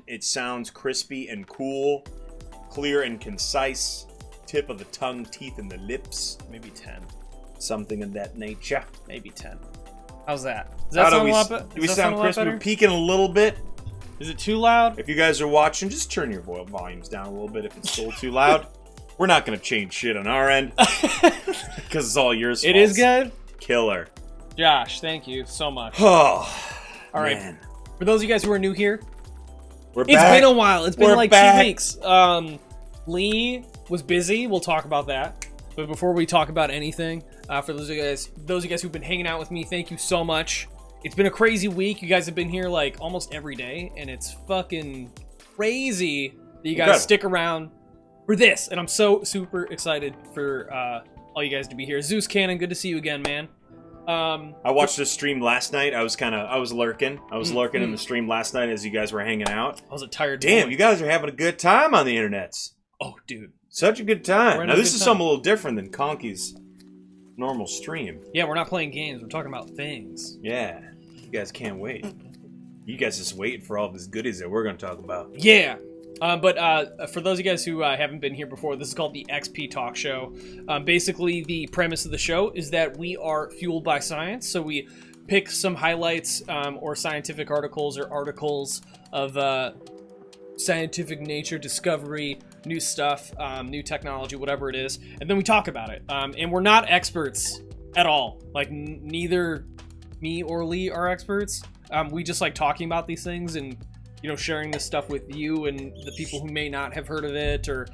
It sounds crispy and cool, clear and concise, tip of the tongue, teeth, and the lips. Maybe 10. Something of that nature. Maybe 10. How's that? Does that sound a lot better? Do we sound crispy? We're peaking a little bit. Is it too loud? If you guys are watching, just turn your volumes down a little bit if it's still too loud. We're not going to change shit on our end because it's all yours. It is good? Killer. Josh, thank you so much. Oh, all right. Man. For those of you guys who are new here, It's been a while. It's been We're like back. 2 weeks. Lee was busy. We'll talk about that. But before we talk about anything, for those of you guys who've been hanging out with me, thank you so much. It's been a crazy week. You guys have been here like almost every day, and it's fucking crazy that you guys stick around for this. And I'm so super excited for all you guys to be here. Zeus Cannon, good to see you again, man. I watched the stream last night. I was lurking. I was lurking in the stream last night as you guys were hanging out. I was a tired Damn, boy. you guys are having a good time on the internets. Oh, dude. Such a good time. Now, this is something a little different than Conky's normal stream. Yeah, we're not playing games. We're talking about things. Yeah. You guys can't wait. You guys just waiting for all of these goodies that we're going to talk about. Yeah. But for those of you guys who haven't been here before, this is called the Exp Talk Show. Basically, the premise of the show is that we are fueled by science. So we pick some highlights or scientific articles or articles of scientific nature, discovery, new stuff, new technology, whatever it is. And then we talk about it. And we're not experts at all. Like, neither me or Lee are experts. We just like talking about these things and sharing this stuff with you and the people who may not have heard of it or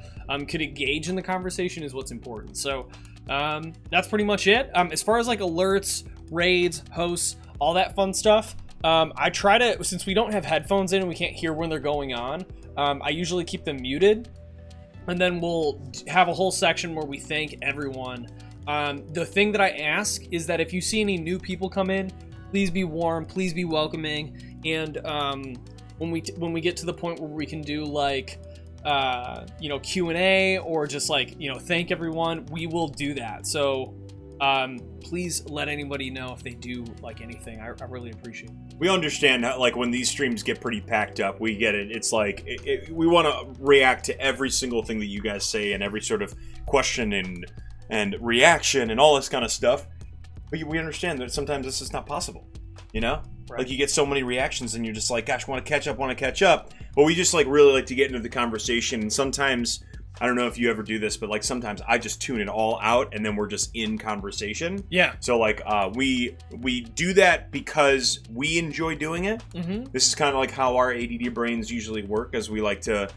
could engage in the conversation is what's important. So that's pretty much it. As far as like alerts, raids, hosts, all that fun stuff, I try to, since we don't have headphones in and we can't hear when they're going on, I usually keep them muted. And then we'll have a whole section where we thank everyone. The thing that I ask is that if you see any new people come in, please be warm, please be welcoming, and when we get to the point where we can do like Q&A or just like thank everyone, we will do that. So please let anybody know if they do like anything. I really appreciate it. We understand that, like, when these streams get pretty packed up, we get it. It's like we want to react to every single thing that you guys say and every sort of question and reaction and all this kind of stuff. But we understand that sometimes this is not possible, Right. Like, you get so many reactions and you're just like, gosh, want to catch up. But we just like really like to get into the conversation. And sometimes, I don't know if you ever do this, but like sometimes I just tune it all out and then we're just in conversation. Yeah. So like we do that because we enjoy doing it. Mm-hmm. This is kind of like how our ADD brains usually work, as we like to,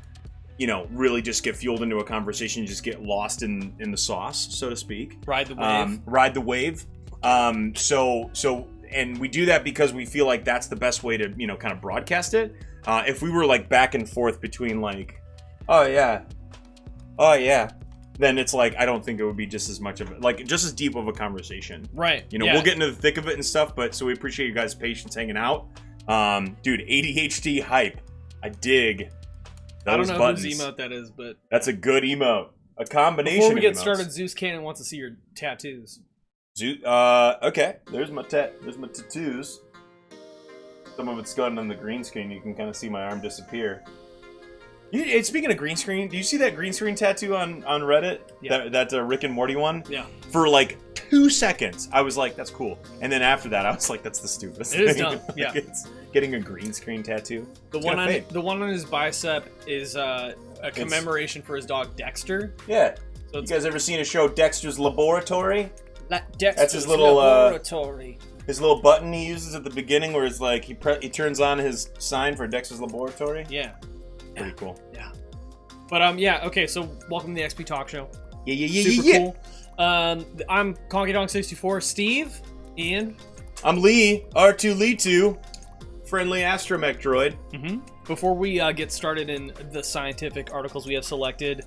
really just get fueled into a conversation, just get lost in the sauce, so to speak. Ride the wave. And we do that because we feel like that's the best way to, kind of broadcast it. If we were like back and forth between like, oh yeah, then it's like, I don't think it would be just as much of it, like just as deep of a conversation. Right. We'll get into the thick of it and stuff, but so we appreciate you guys' patience hanging out. Dude, ADHD hype. I dig those I don't know buttons. whose emote that is, but that's a good emote. A combination before we get of emotes. started, Zeus Cannon wants to see your tattoos. Okay. There's my tattoos. Some of it's gotten on the green screen. You can kind of see my arm disappear. Speaking of green screen, do you see that green screen tattoo on Reddit? Yeah. That Rick and Morty one? Yeah. For like 2 seconds, I was like, that's cool. And then after that, I was like, that's the stupidest thing. It is dumb, yeah. It's getting a green screen tattoo. The one on his bicep is a commemoration for his dog Dexter. Yeah. So you guys ever seen a show, Dexter's Laboratory? Dexter's That's his little Laboratory. His little button he uses at the beginning, where it's like he turns on his sign for Dexter's Laboratory. Yeah. Pretty cool. Yeah. But okay, so welcome to the XP Talk Show. Yeah. Super cool. I'm ConkyDong64, Steve, and I'm Lee, R2 Lee 2, friendly astromech droid. Mm-hmm. Before we get started in the scientific articles we have selected,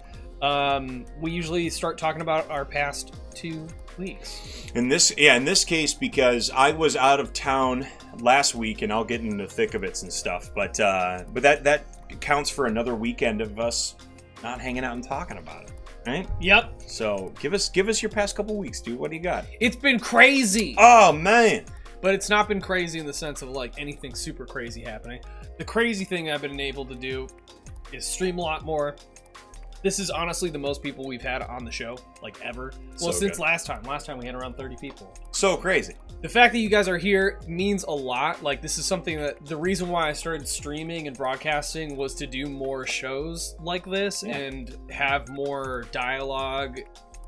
we usually start talking about our past 2 weeks. In this case, because I was out of town last week, and I'll get into the thick of it and stuff. But that counts for another weekend of us not hanging out and talking about it, right? Yep. So give us your past couple weeks, dude. What do you got? It's been crazy. Oh man. But it's not been crazy in the sense of like anything super crazy happening. The crazy thing I've been able to do is stream a lot more. This is honestly the most people we've had on the show, like ever. Well, So since good. last time. Last time we had around 30 people. So crazy. The fact that you guys are here means a lot. Like, this is something that the reason why I started streaming and broadcasting was to do more shows like this and have more dialogue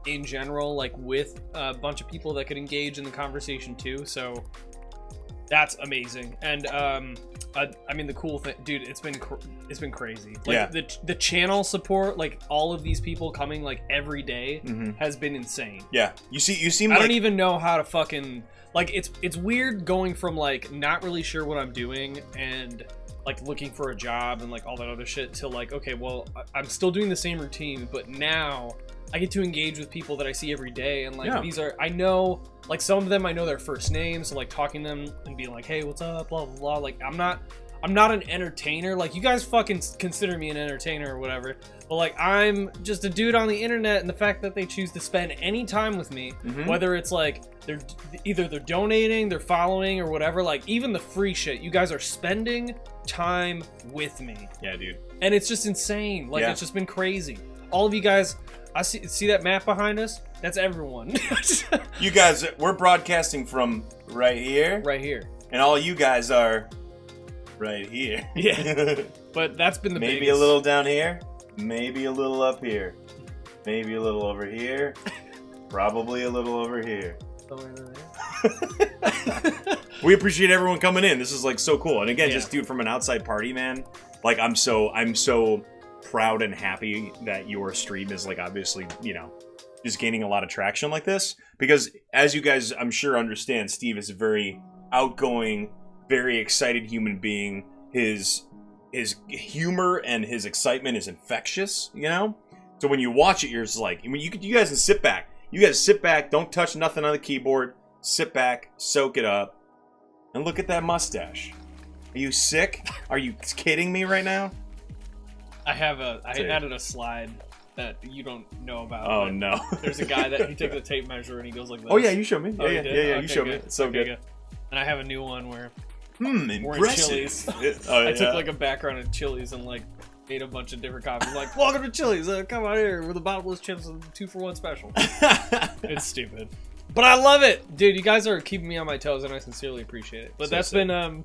in general, like with a bunch of people that could engage in the conversation too. So that's amazing. And I mean, the cool thing, dude, it's been crazy. Like, the channel support, like all of these people coming like every day has been insane. Yeah, you seem. I like... don't even know how to fucking like. It's weird going from like not really sure what I'm doing and like looking for a job and like all that other shit to like, okay, well, I'm still doing the same routine, but now I get to engage with people that I see every day, and like these are, I know, like some of them I know their first names, so like talking to them and being like, hey, what's up, blah blah blah. Like I'm not an entertainer. Like, you guys fucking consider me an entertainer or whatever, but like I'm just a dude on the internet, and the fact that they choose to spend any time with me, whether it's like they're donating, they're following or whatever, like even the free shit, you guys are spending time with me. Yeah, dude. And it's just insane. Like it's just been crazy. All of you guys, I see that map behind us? That's everyone. You guys, we're broadcasting from right here. Right here. And all you guys are right here. Yeah. But that's been the maybe biggest. a little down here, maybe a little up here, maybe a little over here, probably a little over here. We appreciate everyone coming in. This is like so cool. And again, just dude, from an outside party, man, like I'm so proud and happy that your stream is like obviously, you know, just gaining a lot of traction like this, because as you guys I'm sure understand, Steve is a very outgoing, very excited human being. His humor and his excitement is infectious, you know? So when you watch it, you're just like, I mean, you guys can sit back. You guys sit back, don't touch nothing on the keyboard. Sit back, soak it up, and look at that mustache. Are you sick? Are you kidding me right now? I added a slide that you don't know about. Oh no! There's a guy that he takes a tape measure and he goes like this. Oh yeah, you showed me. Oh, Yeah, okay, you showed me. good. It's so Okay, good. And I have a new one where Impressive. we're in Chili's. Oh, I took like a background in Chili's and like ate a bunch of different coffees. Like, welcome to Chili's. Come out here with a bottomless chips and 2-for-1 special. It's stupid, but I love it, dude. You guys are keeping me on my toes, and I sincerely appreciate it. But So that's sick. been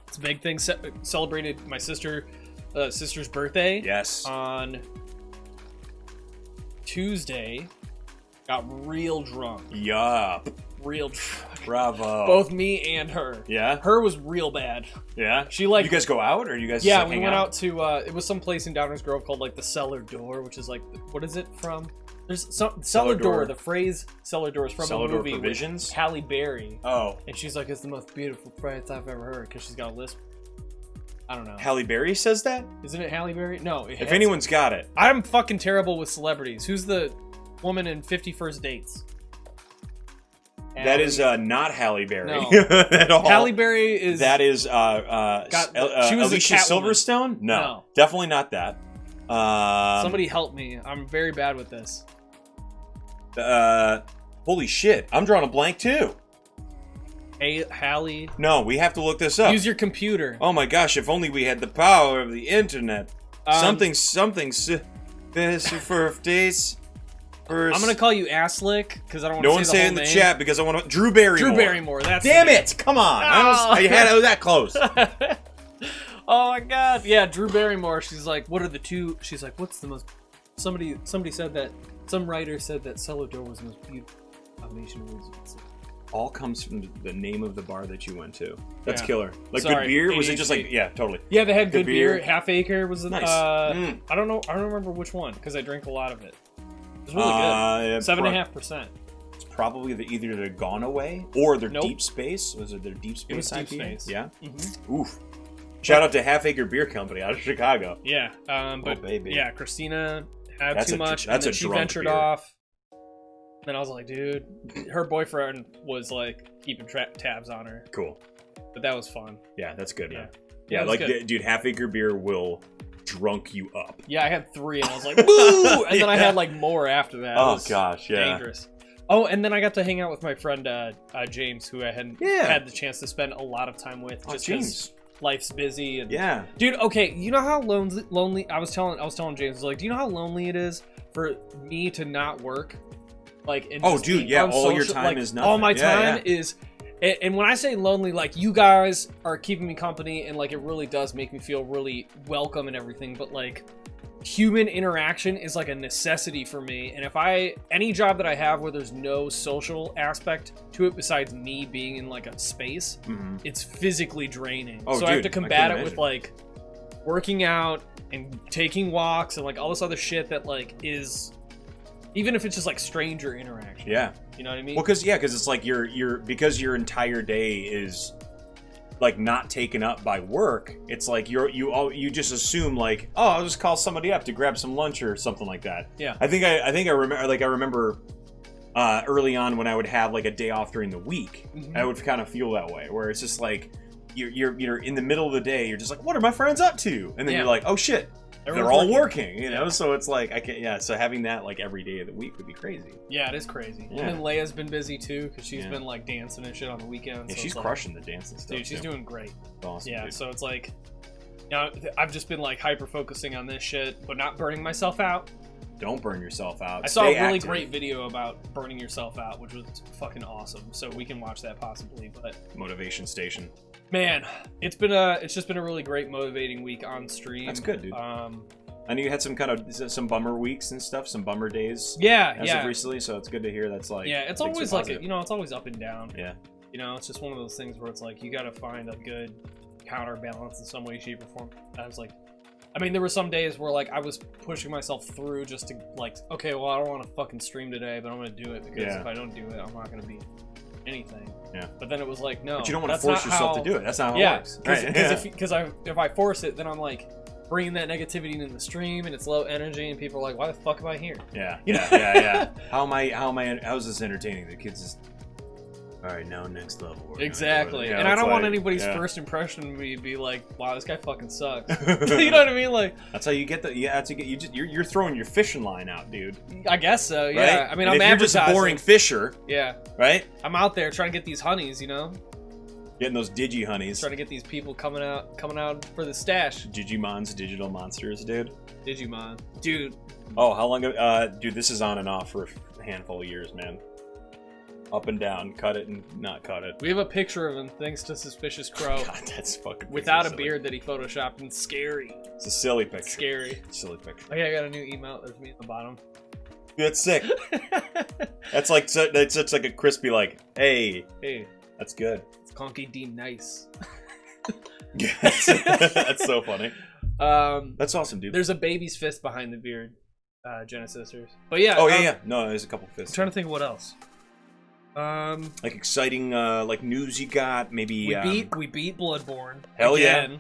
it's a big thing. Celebrated my sister's birthday. Yes. On Tuesday, got real drunk. Yup. Real drunk. Bravo. Both me and her. Yeah. Her was real bad. Yeah. She like. You guys go out, or you guys? Yeah, just, like, we hang went out to. It was some place in Downers Grove called like the Cellar Door, which is like, what is it from? There's some Cellar Door. The phrase Cellar Door is from Cellar a Door movie Provisions? with Halle Berry. Oh. And she's like, it's the most beautiful phrase I've ever heard, because she's got a lisp. I don't know. Halle Berry says that? Isn't it Halle Berry? No. If anyone's got it. I'm fucking terrible with celebrities. Who's the woman in 50 First Dates? That is not Halle Berry No. at all. Halle Berry is. That is she was Alicia a Catwoman. Silverstone? No, definitely not that. Somebody help me. I'm very bad with this. Holy shit! I'm drawing a blank too. Hey, Halle. No, we have to look this up. Use your computer. Oh my gosh! If only we had the power of the internet. Something for days. I'm gonna call you Asslick because I don't want to say the whole name. No one say it in the chat because I want to. Drew Barrymore. Drew Barrymore. That's Damn it! Come on! I was that close. Oh my god! Yeah, Drew Barrymore. She's like, what are the two? She's like, what's the most? Somebody said that. Some writer said that Cellar Door was the most beautiful combination of words. All comes from the name of the bar that you went to. That's Yeah. killer. Like Sorry, good beer? Was it just like, ADHD. yeah, totally. Yeah, they had Good good beer. beer. Half Acre was the Nice. I don't know. I don't remember which one because I drank a lot of it. It was really good. 7.5%. It's probably either their Gone Away or their Nope. Deep Space. Was it their Deep Space? It was Deep IPA? Space. Yeah. Mm-hmm. Oof. Shout out to Half Acre Beer Company out of Chicago. Yeah, but baby. yeah, Christina had That's too a- much, that's and then a she drunk ventured beer. off. Then I was like, dude, her boyfriend was like keeping tabs on her, Cool. but that was fun. Yeah, that's good, man. Yeah, Yeah, it was like, good. dude, Half Acre Beer will drunk you up. Yeah, I had 3, and I was like, woo! And then I Yeah. had like more after that. It Oh, was gosh, yeah. dangerous. Oh, and then I got to hang out with my friend James, who I hadn't had the chance to spend a lot of time with, just because life's busy. And, dude, okay, you know how lonely I was telling James, like, do you know how lonely it is for me to not work? Like, and all your time like, is nothing. All my time is, and when I say lonely, like, you guys are keeping me company, and like, it really does make me feel really welcome and everything. But like, human interaction is like a necessity for me, and if any job that I have where there's no social aspect to it besides me being in like a space, it's physically draining. So I have to combat it with like working out and taking walks and like all this other shit that like is, even if it's just like stranger interaction. You know what I mean? Well, because it's like because your entire day is like not taken up by work. It's like you just assume like, oh, I'll just call somebody up to grab some lunch or something like that. I remember early on when I would have like a day off during the week, I would kind of feel that way, where it's just like you're in the middle of the day, you're just like, what are my friends up to? And then you're like, oh shit, they're all working, you know? So it's like, so having that like every day of the week would be crazy. Yeah, it is crazy. And then Leia's been busy too, because she's been like dancing and shit on the weekends. Yeah, so she's crushing the dancing stuff. Dude, she's doing great. That's awesome. Yeah, dude. So it's like, you know, I've just been like hyper focusing on this shit, but not burning myself out. Don't burn yourself out. I saw a really great video about burning yourself out, which was fucking awesome. So we can watch that possibly. But Motivation Station. Man, it's just been a really great motivating week on stream. That's good, dude. I know you had some bummer weeks and stuff, some bummer days. As of recently, so it's good to hear. That's like it's always like it's always up and down. Yeah. You know, it's just one of those things where it's like you got to find a good counterbalance in some way, shape, or form. I was like, I mean, there were some days where like I was pushing myself through just to like, okay, well, I don't want to fucking stream today, but I'm gonna do it because if I don't do it, I'm not gonna be anything. Yeah. But then it was like, no. But you don't want to force yourself to do it. That's not how it works. Because if I force it, then I'm like bringing that negativity into the stream, and it's low energy, and people are like, why the fuck am I here? Yeah. How's this entertaining? The kids just, all right, now next level. Exactly. And I don't want anybody's first impression of me to be like, wow, this guy fucking sucks. You know what I mean? Like, that's how you get you're throwing your fishing line out, dude. I guess so, yeah. Right? I mean, and I'm if you're just a boring fisher. Yeah. Right? I'm out there trying to get these honeys, you know? Getting those digi honeys. Trying to get these people coming out for the stash. Digimon's digital monsters, dude. Digimon. Dude. Oh, how long dude, this is on and off for a handful of years, man. Up and down, cut it and not cut it. We have a picture of him thanks to Suspicious Crow. God, that's fucking without a beard that he photoshopped, and scary. It's a silly picture. Scary. Silly picture. Okay, I got a new email. There's me at the bottom. That's sick. That's like a crispy like, hey. That's good. It's Conky D nice. That's so funny. That's awesome, dude. There's a baby's fist behind the beard, Genesis. But yeah. Oh yeah. No, there's a couple fists. I'm trying to think of what else. Like exciting like news you got, maybe. We beat Bloodborne. Hell again. Yeah.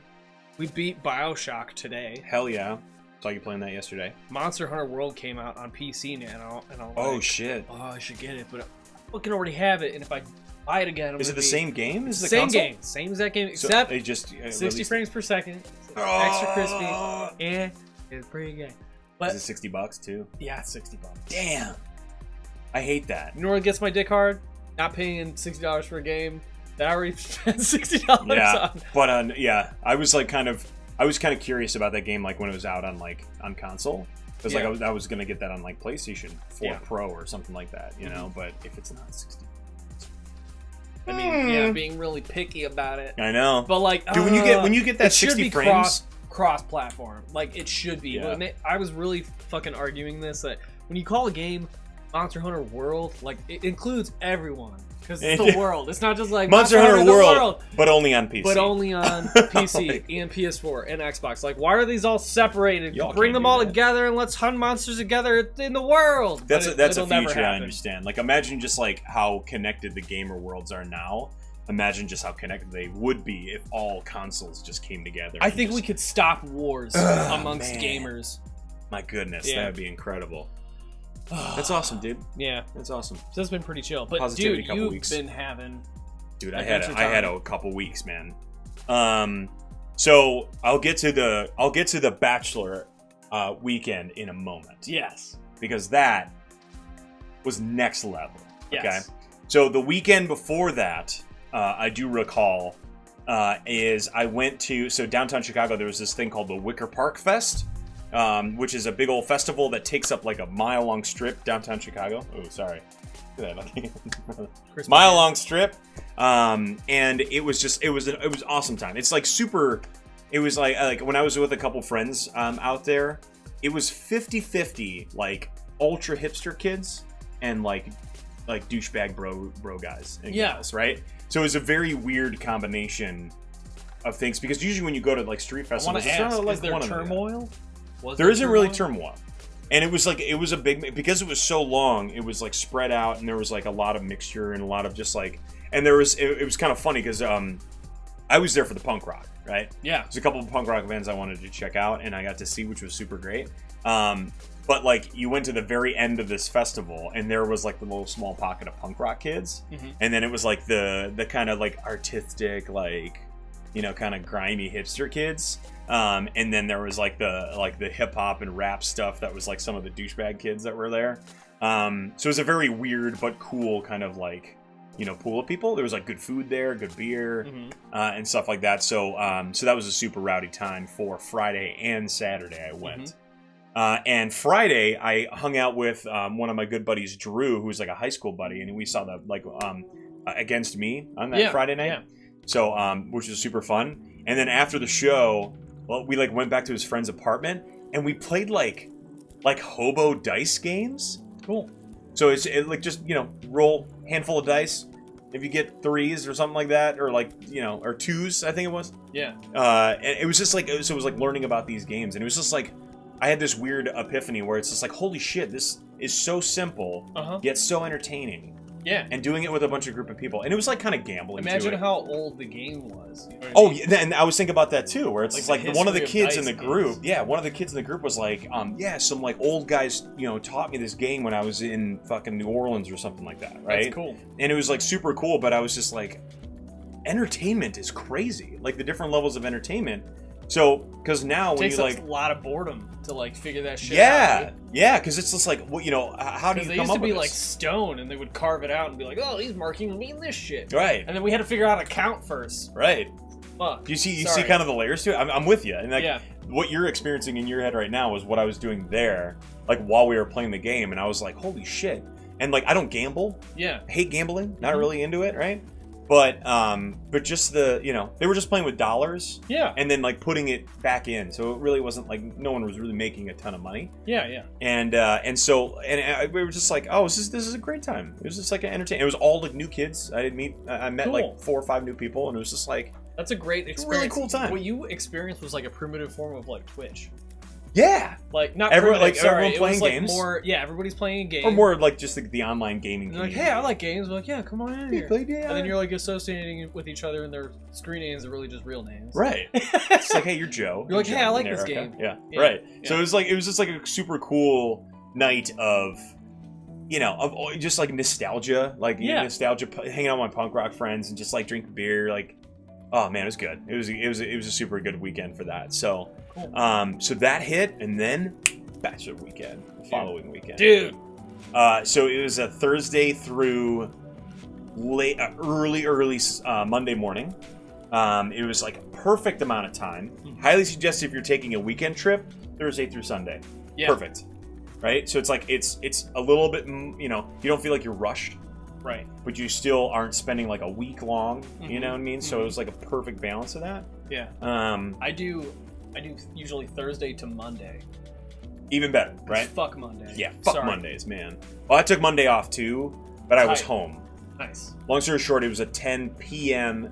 We beat BioShock today. Hell yeah. Saw you playing that yesterday. Monster Hunter World came out on PC now, and I'm like, shit. Oh, I should get it, but I fucking already have it, and if I buy it again, is it the same game? Is the same console? game, same exact game, except it just 60 frames per second, extra crispy, and it's pretty good. But is it $60 too? Yeah, it's $60. Damn, I hate that. You know what gets my dick hard? Not paying $60 for a game that I already spent $60 on. But I was like kind of curious about that game, like when it was out on console. Because like I was gonna get that on like PlayStation 4 Pro or something like that, you know. But if it's not 60. I mean, being really picky about it. I know. But like, dude, when you get that 60 frames, cross-platform, like it should be. Yeah. I was really fucking arguing this, that when you call a game Monster Hunter World, like it includes everyone, because it's the world. It's not just like Monster Hunter World, but only on PC. But only on PC and PS4 and Xbox. Like, why are these all separated? Bring them all together and let's hunt monsters together in the world. That's a future I understand. Like, imagine just like how connected the gamer worlds are now. Imagine just how connected they would be if all consoles just came together. I think we could stop wars amongst gamers. My goodness, that would be incredible. That's awesome, dude. Yeah, that's awesome. So it's been pretty chill. But positivity, dude, you've been having. Dude, I had a couple weeks, man. So I'll get to the Bachelor weekend in a moment. Yes, because that was next level. Yes. Okay. So the weekend before that, I do recall, is I went to, so downtown Chicago, there was this thing called the Wicker Park Fest, which is a big old festival that takes up like a mile-long strip downtown Chicago. Oh, sorry. Look at that. Mile-long strip. And it was awesome time. It's like super, it was like when I was with a couple friends out there, it was 50-50, like ultra hipster kids and like douchebag bro guys and gals, right? So it was a very weird combination of things, because usually when you go to like street festivals, it's not like is there turmoil? There isn't really turmoil. And it was a big, because it was so long, it was like spread out, and there was like a lot of mixture and a lot of just like, and there was, it was kind of funny because I was there for the punk rock, right? Yeah. There's a couple of punk rock bands I wanted to check out, and I got to see, which was super great. But like you went to the very end of this festival, and there was like the little small pocket of punk rock kids, and then it was like the kind of like artistic, like, you know, kind of grimy hipster kids, and then there was like the hip hop and rap stuff that was like some of the douchebag kids that were there. So it was a very weird but cool kind of like, you know, pool of people. There was like good food there, good beer, and stuff like that. So so that was a super rowdy time for Friday and Saturday. I went. And Friday, I hung out with one of my good buddies, Drew, who's like a high school buddy, and we saw the like Against Me on that Friday night. Yeah. So, which was super fun. And then after the show, well, we like went back to his friend's apartment, and we played like hobo dice games. Cool. So it's like just, you know, roll handful of dice. If you get threes or something like that, or like, you know, or twos, I think it was. Yeah. And it was just like, so it was like learning about these games, and it was just like, I had this weird epiphany where it's just like, holy shit, this is so simple, yet so entertaining. Yeah. And doing it with a bunch of group of people. And it was like kind of gambling. Imagine how old the game was. You know what I mean? Yeah, and I was thinking about that too, where it's like one of the kids in the group. Games. Yeah, one of the kids in the group was like, some like old guys, you know, taught me this game when I was in fucking New Orleans or something like that, right? That's cool. And it was like super cool, but I was just like, entertainment is crazy. Like the different levels of entertainment. So, because now when you like, it takes a lot of boredom to like figure that shit out. Yeah, because it's just like, well, you know, how do you come up with this? They used to be like stone, and they would carve it out and be like, oh, he's marking me this shit. Right. And then we had to figure out how to count first. Right. Fuck. You see kind of the layers to it? I'm with you. And like, what you're experiencing in your head right now is what I was doing there, like while we were playing the game, and I was like, holy shit. And like, I don't gamble. Yeah. I hate gambling. Not really into it, right? But just the, you know, they were just playing with dollars. Yeah. And then like putting it back in. So it really wasn't like, no one was really making a ton of money. Yeah, yeah. And so we were just like, oh, this is a great time. It was just like an entertainment. It was all like new kids. I met like 4 or 5 new people, and it was just like, that's a great experience. Really cool time. What you experienced was like a primitive form of like Twitch. Yeah, like not everyone, primitive, like everyone playing like games. More, everybody's playing a game, or more like just the online gaming. And like, hey, I like games. We're like, yeah, come on in here. Play, yeah. And then you're like associating with each other, and their screen names are really just real names. Right. It's like, hey, you're Joe. You're like, Joe, hey, I like this game. Yeah. Right. Yeah. So it was just like a super cool night of, you know, of just like nostalgia, nostalgia, hanging out with my punk rock friends and just like drinking beer, like. Oh man, it was good. It was a super good weekend for that. So, cool. So that hit, and then Bachelor weekend, the following weekend, dude. So it was a Thursday through late, early Monday morning. It was like a perfect amount of time. Highly suggested if you're taking a weekend trip, Thursday through Sunday. Yeah. Perfect. Right. So it's like it's a little bit, you know, you don't feel like you're rushed. Right. But you still aren't spending like a week long, you know what I mean? So it was like a perfect balance of that. Yeah. I do usually Thursday to Monday. Even better, right? Fuck Monday. Yeah, fuck Mondays, man. Well, I took Monday off too, but I was home. Nice. Long story short, it was a 10 p.m.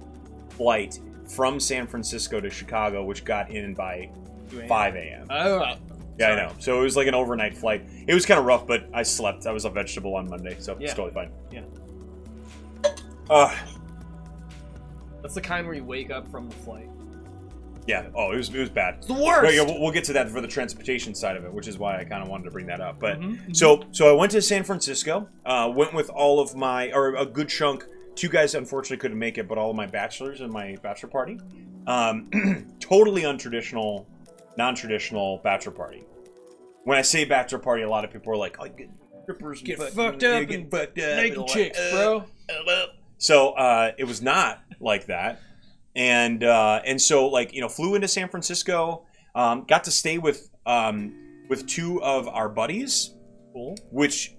flight from San Francisco to Chicago, which got in by 5 a.m. Oh, yeah, I know. So it was like an overnight flight. It was kind of rough, but I slept. I was a vegetable on Monday, so it's totally fine. Yeah. That's the kind where you wake up from the flight. Yeah. Oh, it was bad. It's the worst. Yeah, we'll get to that for the transportation side of it, which is why I kind of wanted to bring that up. But so I went to San Francisco. Went with all of my, or a good chunk. 2 guys unfortunately couldn't make it, but all of my bachelors and my bachelor party. Totally non-traditional bachelor party. When I say bachelor party, a lot of people are like, "Oh, strippers Get and fucked up get and fucked up naked and chicks, bro. So it was not like that, and so like flew into San Francisco, got to stay with two of our buddies, Cool. which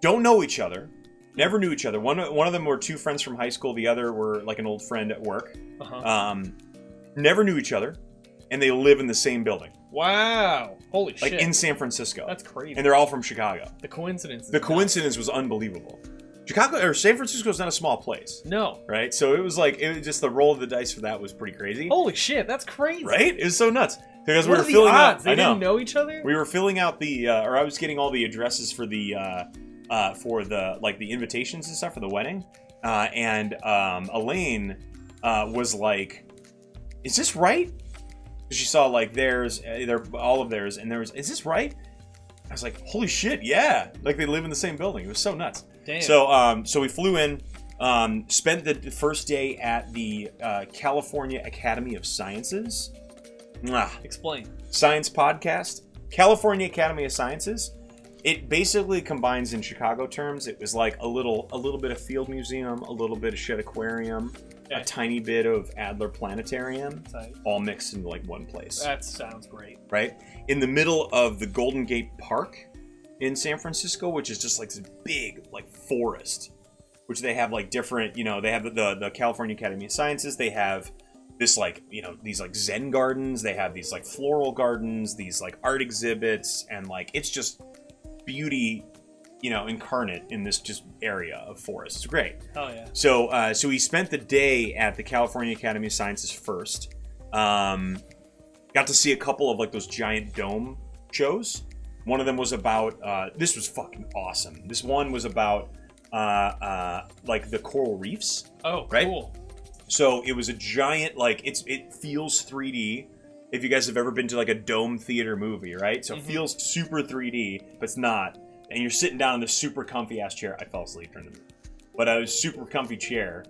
don't know each other, never knew each other. One of them were two friends from high school. The other were like an old friend at work. Never knew each other, and they live in the same building. Wow. Holy Like shit. in San Francisco. That's crazy. And they're all from Chicago. The coincidence. The coincidence was unbelievable. Chicago or San Francisco is not a small place. No. Right? So it was just the roll of the dice for that was pretty crazy. Holy shit, that's crazy. Right? It was so nuts. Because What we are were the filling odds? out. They I know. didn't know each other? We were filling out the or I was getting all the addresses for the the invitations and stuff for the wedding. And Elaine was like, "Is this right?" She saw like theirs, they're all of theirs, and there was, "Is this right?" I was like, "Holy shit, yeah!" Like they live in the same building. It was so nuts. Damn. So we flew in, spent the first day at the California Academy of Sciences. Explain. Science podcast, California Academy of Sciences. It basically combines, in Chicago terms, it was like a little bit of field museum, a little bit of Shedd Aquarium, a tiny bit of Adler Planetarium, all mixed into like one place. That sounds great. Right? In the middle of the Golden Gate Park in San Francisco, which is just like this big like forest, which they have like different, they have the California Academy of Sciences, they have this like, these like Zen gardens, they have these like floral gardens, these like art exhibits, and like it's just beauty, incarnate in this just area of forest. It's great. Oh yeah. So we spent the day at the California Academy of Sciences first. Got to see a couple of like those giant dome shows. One of them was about this was fucking awesome. This one was about like the coral reefs. Oh, right? Cool. So it was a giant, like it feels 3D. If you guys have ever been to like a dome theater movie, right? So it feels super 3D, but it's not. And you're sitting down in this super comfy ass chair. I fell asleep during the movie, but I was super comfy chair,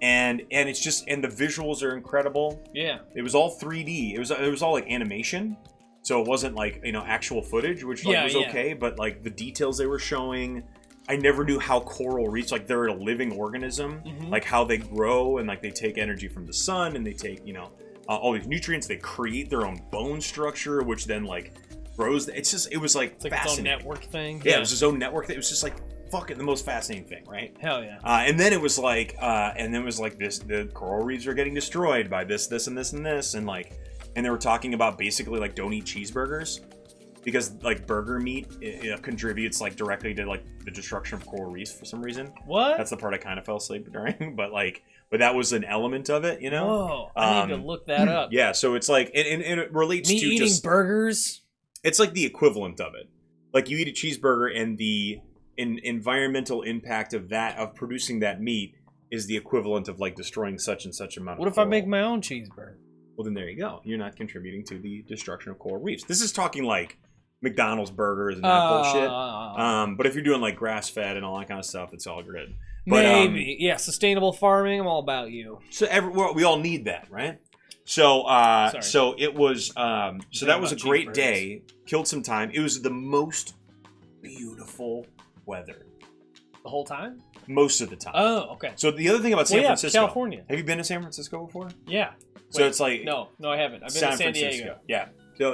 and it's just, and the visuals are incredible. Yeah. It was all 3D. It was all like animation, so it wasn't like actual footage, which like was okay. But like the details they were showing, I never knew how coral reefs, like they're a living organism, like how they grow and like they take energy from the sun and they take all these nutrients. They create their own bone structure, which then like grows. It was like it's like fascinating. its own network thing. Yeah, it was its own network. It was just like fucking the most fascinating thing, right? Hell yeah. And then it was like, the coral reefs are getting destroyed by this, and this, and this, and like, and they were talking about basically like don't eat cheeseburgers because like burger meat it contributes like directly to like the destruction of coral reefs for some reason. What? That's the part I kind of fell asleep during, but that was an element of it, Whoa, I need to look that up. Yeah, so it's like, and it relates me to eating just burgers. It's like the equivalent of it. Like you eat a cheeseburger and the environmental impact of producing that meat is the equivalent of like destroying such and such amount of What if coral. I make my own cheeseburger? Well, then there you go. You're not contributing to the destruction of coral reefs. This is talking like McDonald's burgers and that bullshit. But if you're doing like grass-fed and all that kind of stuff, it's all good. But, maybe. Yeah, sustainable farming, I'm all about you. So we all need that, right? So so it was so that was a great day. Killed some time. It was the most beautiful weather. The whole time? Most of the time. Oh, okay. So the other thing about San Francisco, California. Have you been to San Francisco before? Yeah. So it's like no, I haven't. I've been to San Diego. Yeah.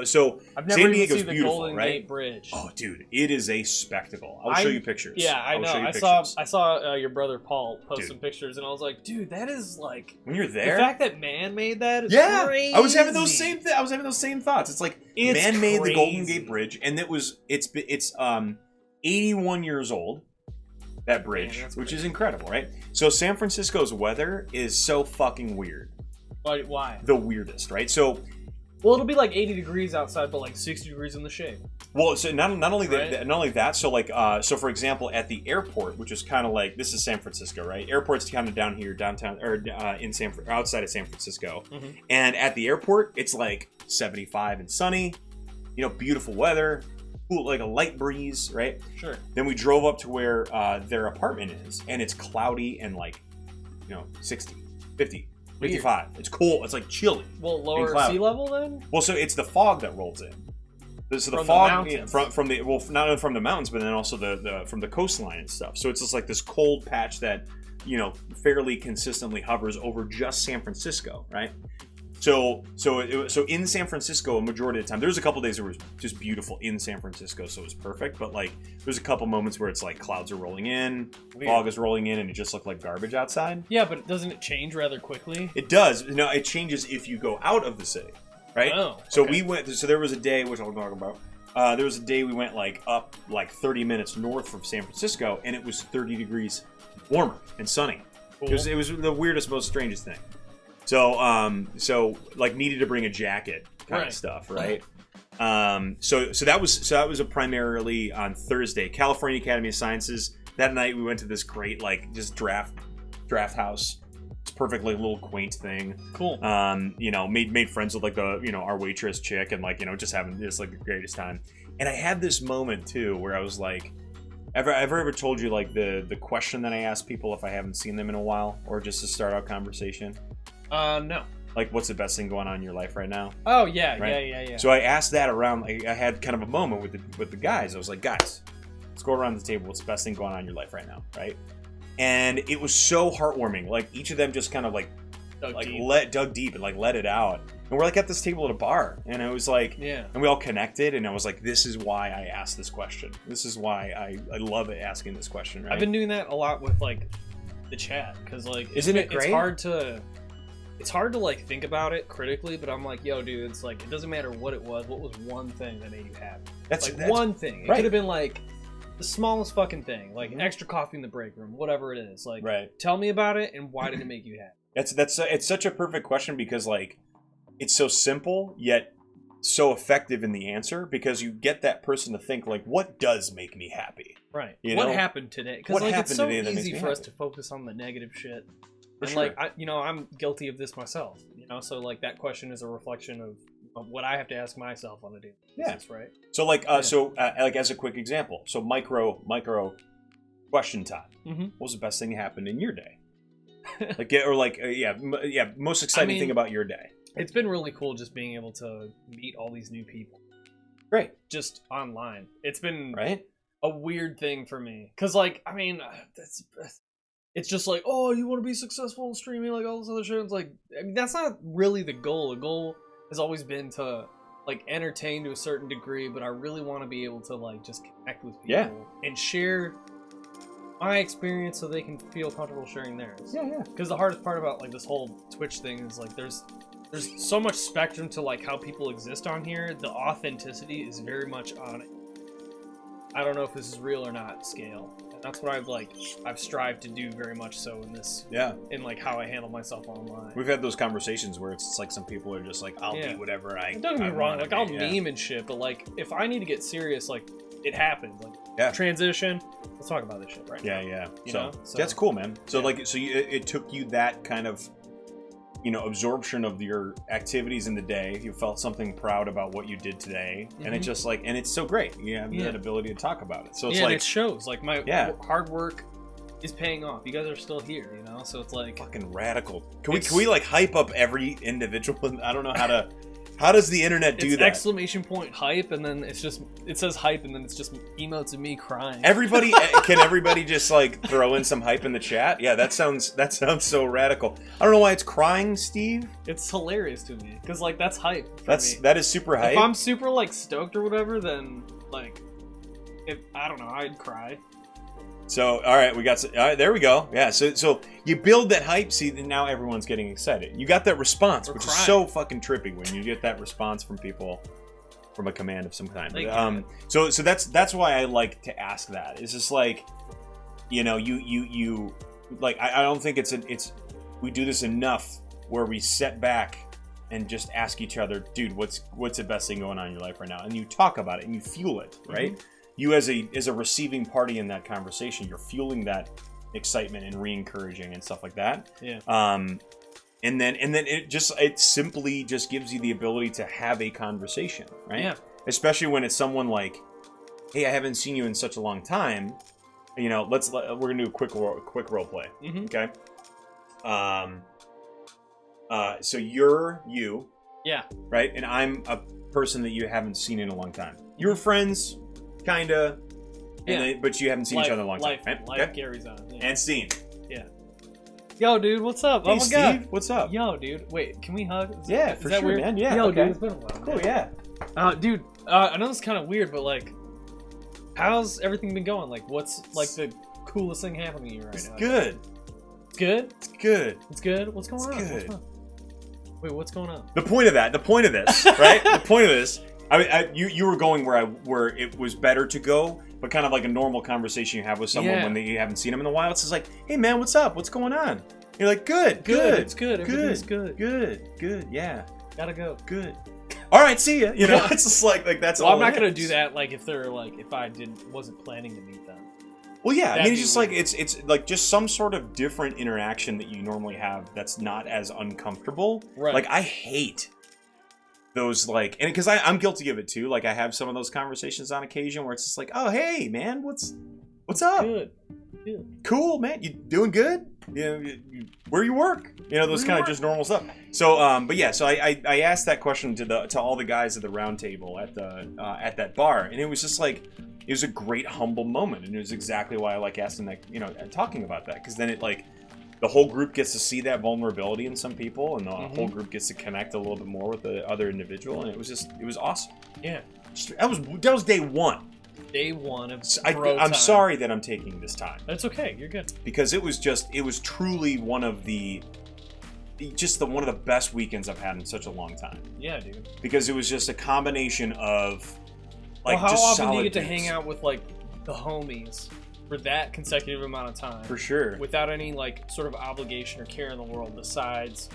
So I've never San even Diego's seen the beautiful, Golden right? Gate Bridge. Oh, dude, it is a spectacle. I'll show you pictures. Yeah, I know. I saw your brother Paul post some pictures, and I was like, dude, that is like when you're there. The fact that man made that is crazy. I was having those same thoughts. It's like man made the Golden Gate Bridge, and it's 81 years old. That bridge, which is incredible, right? So San Francisco's weather is so fucking weird. Why? The weirdest, right? So. Well, it'll be like 80 degrees outside, but like 60 degrees in the shade. Well, so not only that, so like so for example, at the airport, which is kind of like, this is San Francisco, right? Airport's kind of down here, downtown, or outside of San Francisco, and at the airport, it's like 75 and sunny, beautiful weather, cool, like a light breeze, right? Sure. Then we drove up to where their apartment is, and it's cloudy and like 60, 50. 55. It's cool. It's like chilly. Well, lower sea level then? Well, so it's the fog that rolls in. So the From fog the mountains. from the not only from the mountains, but then also the from the coastline and stuff. So it's just like this cold patch that fairly consistently hovers over just San Francisco, right? So in San Francisco, a majority of the time, there was a couple days that were just beautiful in San Francisco, so it was perfect. But like, there's a couple moments where it's like clouds are rolling in, fog is rolling in, and it just looked like garbage outside. Yeah, but doesn't it change rather quickly? It does. No, it changes if you go out of the city, right? Oh, so okay. we went. So there was a day, which I'll talk about. There was a day we went like up like 30 minutes north from San Francisco, and it was 30 degrees warmer and sunny. Cool. It was the weirdest, most strangest thing. So like needed to bring a jacket kind of stuff, right? So that was a primarily on Thursday. California Academy of Sciences. That night we went to this great like just draft house. It's perfectly little quaint thing. Cool. Made friends with like the our waitress chick and like just having just like the greatest time. And I had this moment too where I was like, ever told you like the question that I ask people if I haven't seen them in a while or just to start out conversation? No. Like, what's the best thing going on in your life right now? Oh yeah, right? yeah. So I asked that around. I had kind of a moment with the guys. I was like, guys, let's go around the table. What's the best thing going on in your life right now, right? And it was so heartwarming. Like each of them just kind of like dug deep and like let it out. And we're like at this table at a bar, and it was like, and we all connected. And I was like, this is why I asked this question. This is why I love it asking this question. Right? I've been doing that a lot with like the chat because like isn't it great? It's hard to like think about it critically, but I'm like, yo, dude, it's like it doesn't matter what it was. What was one thing that made you happy? That's one thing. It could have been like the smallest fucking thing, like extra coffee in the break room, whatever it is. Like, tell me about it and why did it make you happy? It's such a perfect question because like it's so simple yet so effective in the answer because you get that person to think like, what does make me happy? Right. What happened today? Because like it's so easy for us to focus on the negative shit. And like I'm guilty of this myself, so like that question is a reflection of what I have to ask myself on a daily basis, right? So like like as a quick example, so micro question time. What was the best thing that happened in your day? Most exciting thing about your day. It's been really cool just being able to meet all these new people. Right. Just online. It's been right a weird thing for me because like it's just like, oh, you want to be successful in streaming, like all this other shit. It's like, that's not really the goal. The goal has always been to like entertain to a certain degree, but I really want to be able to like just connect with people and share my experience so they can feel comfortable sharing theirs. Yeah. Because the hardest part about like this whole Twitch thing is like there's so much spectrum to like how people exist on here. The authenticity is very much on it. I don't know if this is real or not scale. That's what I've strived to do very much so in this. Yeah. In like how I handle myself online. We've had those conversations where it's like some people are just like, I'll be whatever I. Don't get me wrong, like I'll meme and shit, but like if I need to get serious, like it happens. Like transition. Let's talk about this shit right now. Yeah. So that's cool, man. So it took you that kind of absorption of your activities in the day. You felt something proud about what you did today, and it just like, and it's so great. You have that ability to talk about it. So it's like and it shows like my hard work is paying off. You guys are still here, So it's like fucking radical. Can we like hype up every individual? I don't know how to. How does the internet do that? Exclamation point hype, and then it says hype, and then it's just emotes of me crying. Can everybody just like throw in some hype in the chat? Yeah, that sounds so radical. I don't know why it's crying, Steve. It's hilarious to me because like that's hype. That is super hype. If I'm super like stoked or whatever, then like I don't know, I'd cry. So, all right, there we go. Yeah, so you build that hype, see, and now everyone's getting excited. You got that response, which is so fucking trippy when you get that response from people from a command of some kind. So that's why I like to ask that. It's just like, you like I don't think it's we do this enough where we sit back and just ask each other, dude, what's the best thing going on in your life right now? And you talk about it and you fuel it, right? Mm-hmm. You as a receiving party in that conversation, you're fueling that excitement and re-encouraging and stuff like that. Yeah. And then it simply just gives you the ability to have a conversation, right? Yeah. Especially when it's someone like, hey, I haven't seen you in such a long time. We're gonna do a quick role play. Mm-hmm. Okay. So you're you. Yeah. Right? And I'm a person that you haven't seen in a long time. You're friends, kinda, but you haven't seen each other in a long time. Life carries on. Yeah. And scene. Yeah. Yo, dude, what's up? Hey, oh my Steve, god. what's up? Yo, dude. Wait, can we hug? Yeah, is for that sure, weird? man. Yeah. Yo, okay. dude, it's been a while. Cool, man. yeah. Dude, I know this is kind of weird, but like, how's everything been going? Like, what's like the coolest thing happening to you right now? Good. It's good? It's good. It's good? What's going on? Good. What's on? Wait, what's going on? The point of this, right? The point of this, you were going where it was better to go, but kind of like a normal conversation you have with someone when you haven't seen them in a while. It's just like, hey man, what's up? What's going on? You're like, good. It's good. Everything's good. Good. Yeah. Gotta go. Good. All right, see ya. You know, it's just like that's all. I'm not gonna do that. Like if I wasn't planning to meet them. Well, yeah, I mean, it's just like it's like just some sort of different interaction that you normally have that's not as uncomfortable. Right. Like I hate those and because I'm guilty of it too. Like I have some of those conversations on occasion where it's just like, oh hey man, what's up? Good. Cool man, you doing good? Where you work? Those kind of just normal stuff. So but yeah, so I asked that question to all the guys at the round table at that bar, and it was just like. It was a great humble moment, and it was exactly why I like asking that, and talking about that, because then it the whole group gets to see that vulnerability in some people, and the whole group gets to connect a little bit more with the other individual, and it was awesome. Yeah, that was day one. Day one of I'm sorry that I'm taking this time. That's okay. You're good. Because it was truly one of the best weekends I've had in such a long time. Yeah, dude. Because it was just a combination of. How just often do you get to dudes. hang out with the homies for that consecutive amount of time? For sure. Without any sort of obligation or care in the world besides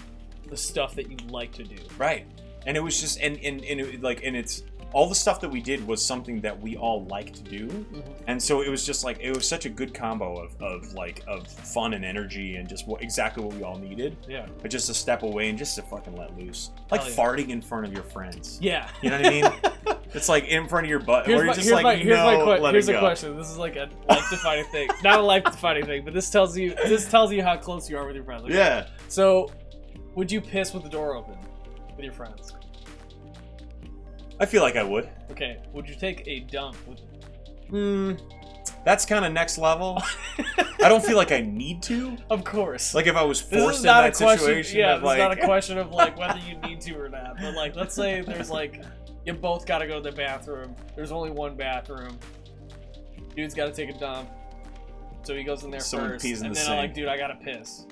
the stuff that you like to do. Right. And it was just and it's all the stuff that we did was something that we all like to do. And so it was just it was such a good combo of fun and energy and just exactly what we all needed. Yeah. But just to step away and just to fucking let loose. Farting in front of your friends. Yeah. You know what I mean? It's in front of your butt. Here's a question. This is a life-defining thing. Not a life-defining thing, but this tells you how close you are with your friends. Okay? Yeah. So, would you piss with the door open with your friends? I feel like I would. Okay. Would you take a dump with? That's kind of next level. I don't feel like I need to. Of course. If I was forced in that situation. Yeah, it's not a question of whether you need to or not. But let's say there's you both got to go to the bathroom. There's only one bathroom. Dude's got to take a dump. So he goes in there first. Pees in and the then sink. I'm dude, I got to piss.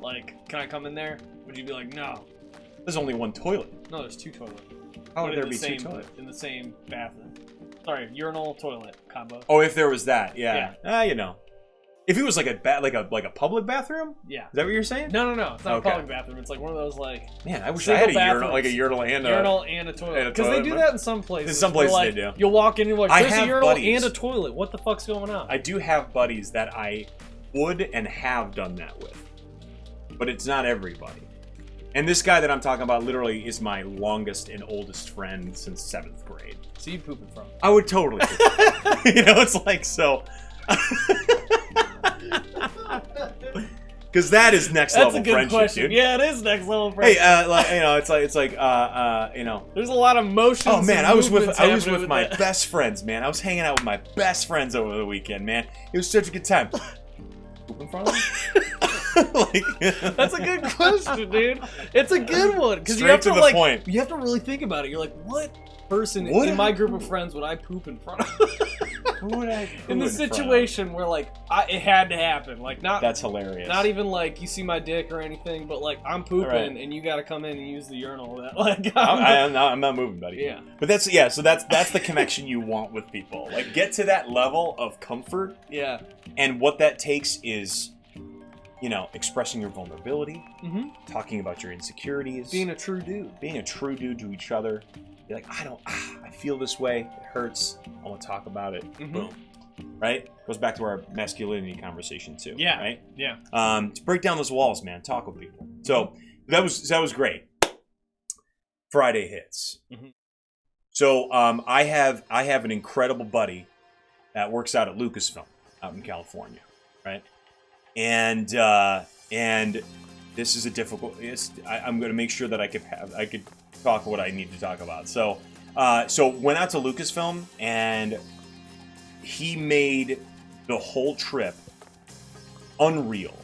Can I come in there? Would you be like, no? There's only one toilet. No, there's two toilets. How would there be two toilets? In the same bathroom. Sorry, urinal, toilet combo. Oh, if there was that, yeah. If it was like a public bathroom? Yeah. Is that what you're saying? No. It's not a public bathroom. It's one of those Man, I wish I had a urinal, a urinal and a toilet. Because they do that in some places. In some places they do. You'll walk in and you're like, there's a urinal buddies. and a toilet. What the fuck's going on? I do have buddies that I would and have done that with. But it's not everybody. And this guy that I'm talking about literally is my longest and oldest friend since 7th grade. So you poop in front. I would totally poop. It's so. Because that is next level friendship, That's a good question. dude. Yeah, it is next level friendship. Hey, There's a lot of motions. Oh man, I was with my that. best friends, man. I was hanging out with my best friends over the weekend, man. It was such a good time. Poop in front of them? That's a good question, dude. It's a good one because you Straight have to to the point. You have to really think about it. You're like, what person in my group of friends would I poop in front of? Who would I in the situation where it had to happen, that's hilarious. Not even you see my dick or anything, but I'm pooping and you got to come in and use the urinal. I'm not moving, buddy. Yeah, but that's the connection you want with people. Get to that level of comfort. Yeah, and what that takes is. Expressing your vulnerability, talking about your insecurities, being a true dude to each other. You're like, I feel this way. It hurts. I want to talk about it. Boom. Right? Goes back to our masculinity conversation too. Yeah. Right? Yeah. To break down those walls, man. Talk with people. So that was great. Friday hits. So I have an incredible buddy that works out at Lucasfilm out in California. Right? And this is a difficult. I'm going to make sure that I could talk what I need to talk about. So went out to Lucasfilm, and he made the whole trip unreal,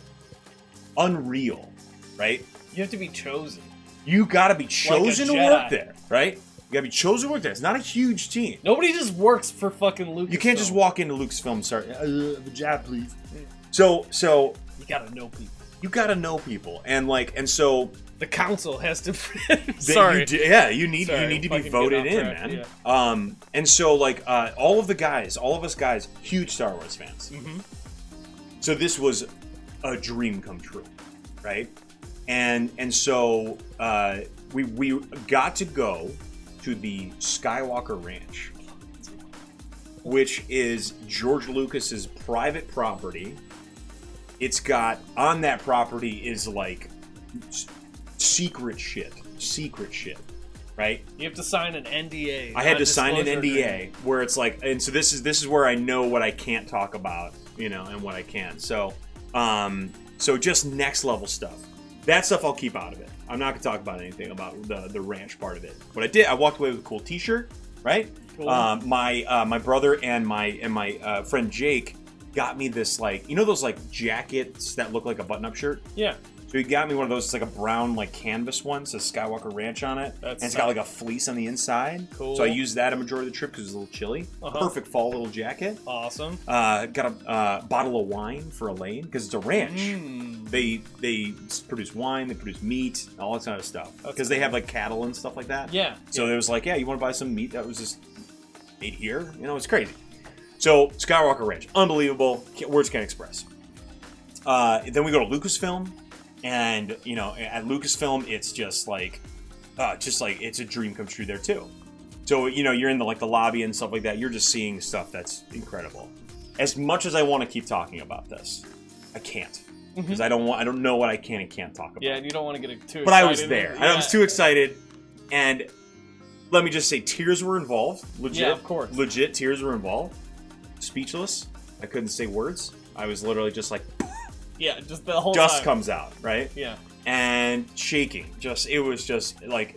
right? You have to be chosen. You got to be chosen to Jedi. work there, right? You got to be chosen to work there. It's not a huge team. Nobody just works for fucking Lucasfilm. You can't just walk into Lucasfilm and start, the job, please. So you gotta know people. you got to know people, and so The council has to. Sorry. you need to be fucking voted get in, off track, man. yeah. And so like all of us guys, huge Star Wars fans. Mm-hmm. So this was a dream come true, right? And so we got to go to the Skywalker Ranch, which is George Lucas's private property. It's got, on that property is like secret shit, right? You have to sign an NDA. I had to sign an NDA agreement. where it's like, and so this is where I know what I can't talk about, and what I can. So, so just next level stuff. That stuff I'll keep out of it. I'm not gonna talk about anything about the ranch part of it. But I walked away with a cool T-shirt, right? Cool. My brother and my friend Jake got me this, like, those like jackets that look like a button-up shirt. Yeah. So he got me one of those. It's like a brown, like, canvas one. It says Skywalker Ranch on it. And it's got like a fleece on the inside. Cool. So I used that a majority of the trip because it was a little chilly. Uh-huh. Perfect fall little jacket. Awesome. Got a bottle of wine for Elaine because it's a ranch. Mm. They produce wine, they produce meat, all that kind of stuff. Because they have like cattle and stuff like that. Yeah. So it was like, yeah, you want to buy some meat that was just made here? It's crazy. So Skywalker Ranch, unbelievable. Words can't express. Then we go to Lucasfilm. And, at Lucasfilm, it's just like it's a dream come true there, too. So, you're in the lobby and stuff like that. You're just seeing stuff that's incredible. As much as I want to keep talking about this, I can't. Because I don't know what I can and can't talk about. Yeah, and you don't want to get too excited. But I was there. Yeah. I was too excited. And let me just say, tears were involved. Legit. Yeah, of course. Legit, tears were involved. Speechless. I couldn't say words. I was literally just like... Yeah, just the whole Dust time. comes out, right? Yeah. And shaking. It was just like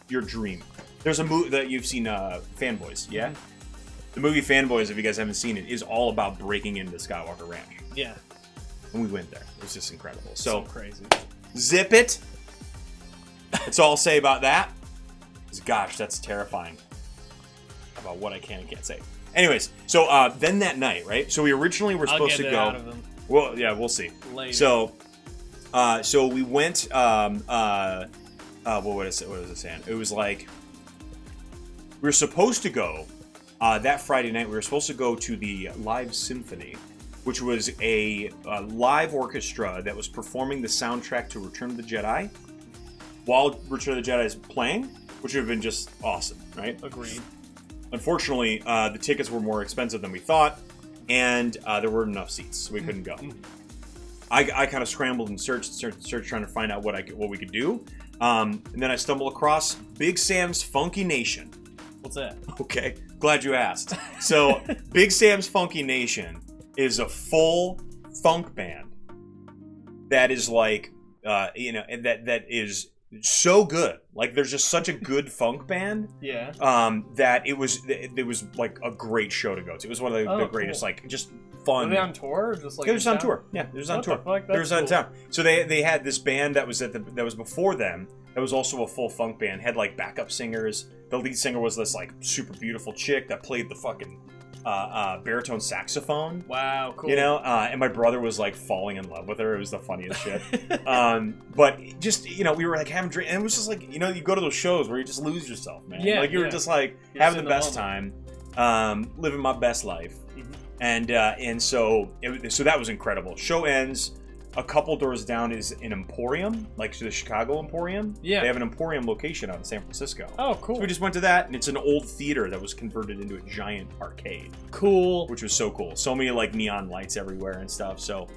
your dream. There's a movie that you've seen, Fanboys, yeah? Mm-hmm. The movie Fanboys, if you guys haven't seen it, is all about breaking into Skywalker Ranch. Yeah. And we went there. It was just incredible. So crazy. Zip it. That's all I'll say about that. Gosh, that's terrifying. About what I can and can't say. Anyways, so then that night, right? So we originally were supposed to go. Out of them. Well, yeah, we'll see. Later. So we went. What is it saying? It was like we were supposed to go that Friday night. We were supposed to go to the Live Symphony, which was a live orchestra that was performing the soundtrack to Return of the Jedi while Return of the Jedi is playing, which would have been just awesome, right? Agreed. Unfortunately, the tickets were more expensive than we thought. And there weren't enough seats, so we couldn't go. I kind of scrambled and searched trying to find out what we could do. And then I stumbled across Big Sam's Funky Nation. What's that? Okay, glad you asked. So Big Sam's Funky Nation is a full funk band that is like, that is so good. Like, there's just such a good funk band. Yeah. That it was like a great show to go to. It was one of the greatest, cool. Like, just fun. Were they on tour or just like? It was on tour. Yeah, it was on tour. They were on town. So they had this band that was that was before them. That was also a full funk band. Had like backup singers. The lead singer was this like super beautiful chick that played the fucking baritone saxophone. Wow, cool. And my brother was like falling in love with her. It was the funniest shit. But just, we were like having drink, and it was just like, you go to those shows where you just lose yourself, man. Yeah, like you were just like having the best time, living my best life. Mm-hmm. And so that was incredible. Show ends. A couple doors down is an Emporium, like the Chicago Emporium. Yeah. They have an Emporium location out in San Francisco. Oh, cool. So we just went to that, and it's an old theater that was converted into a giant arcade. Cool. Which was so cool. So many like neon lights everywhere and stuff. So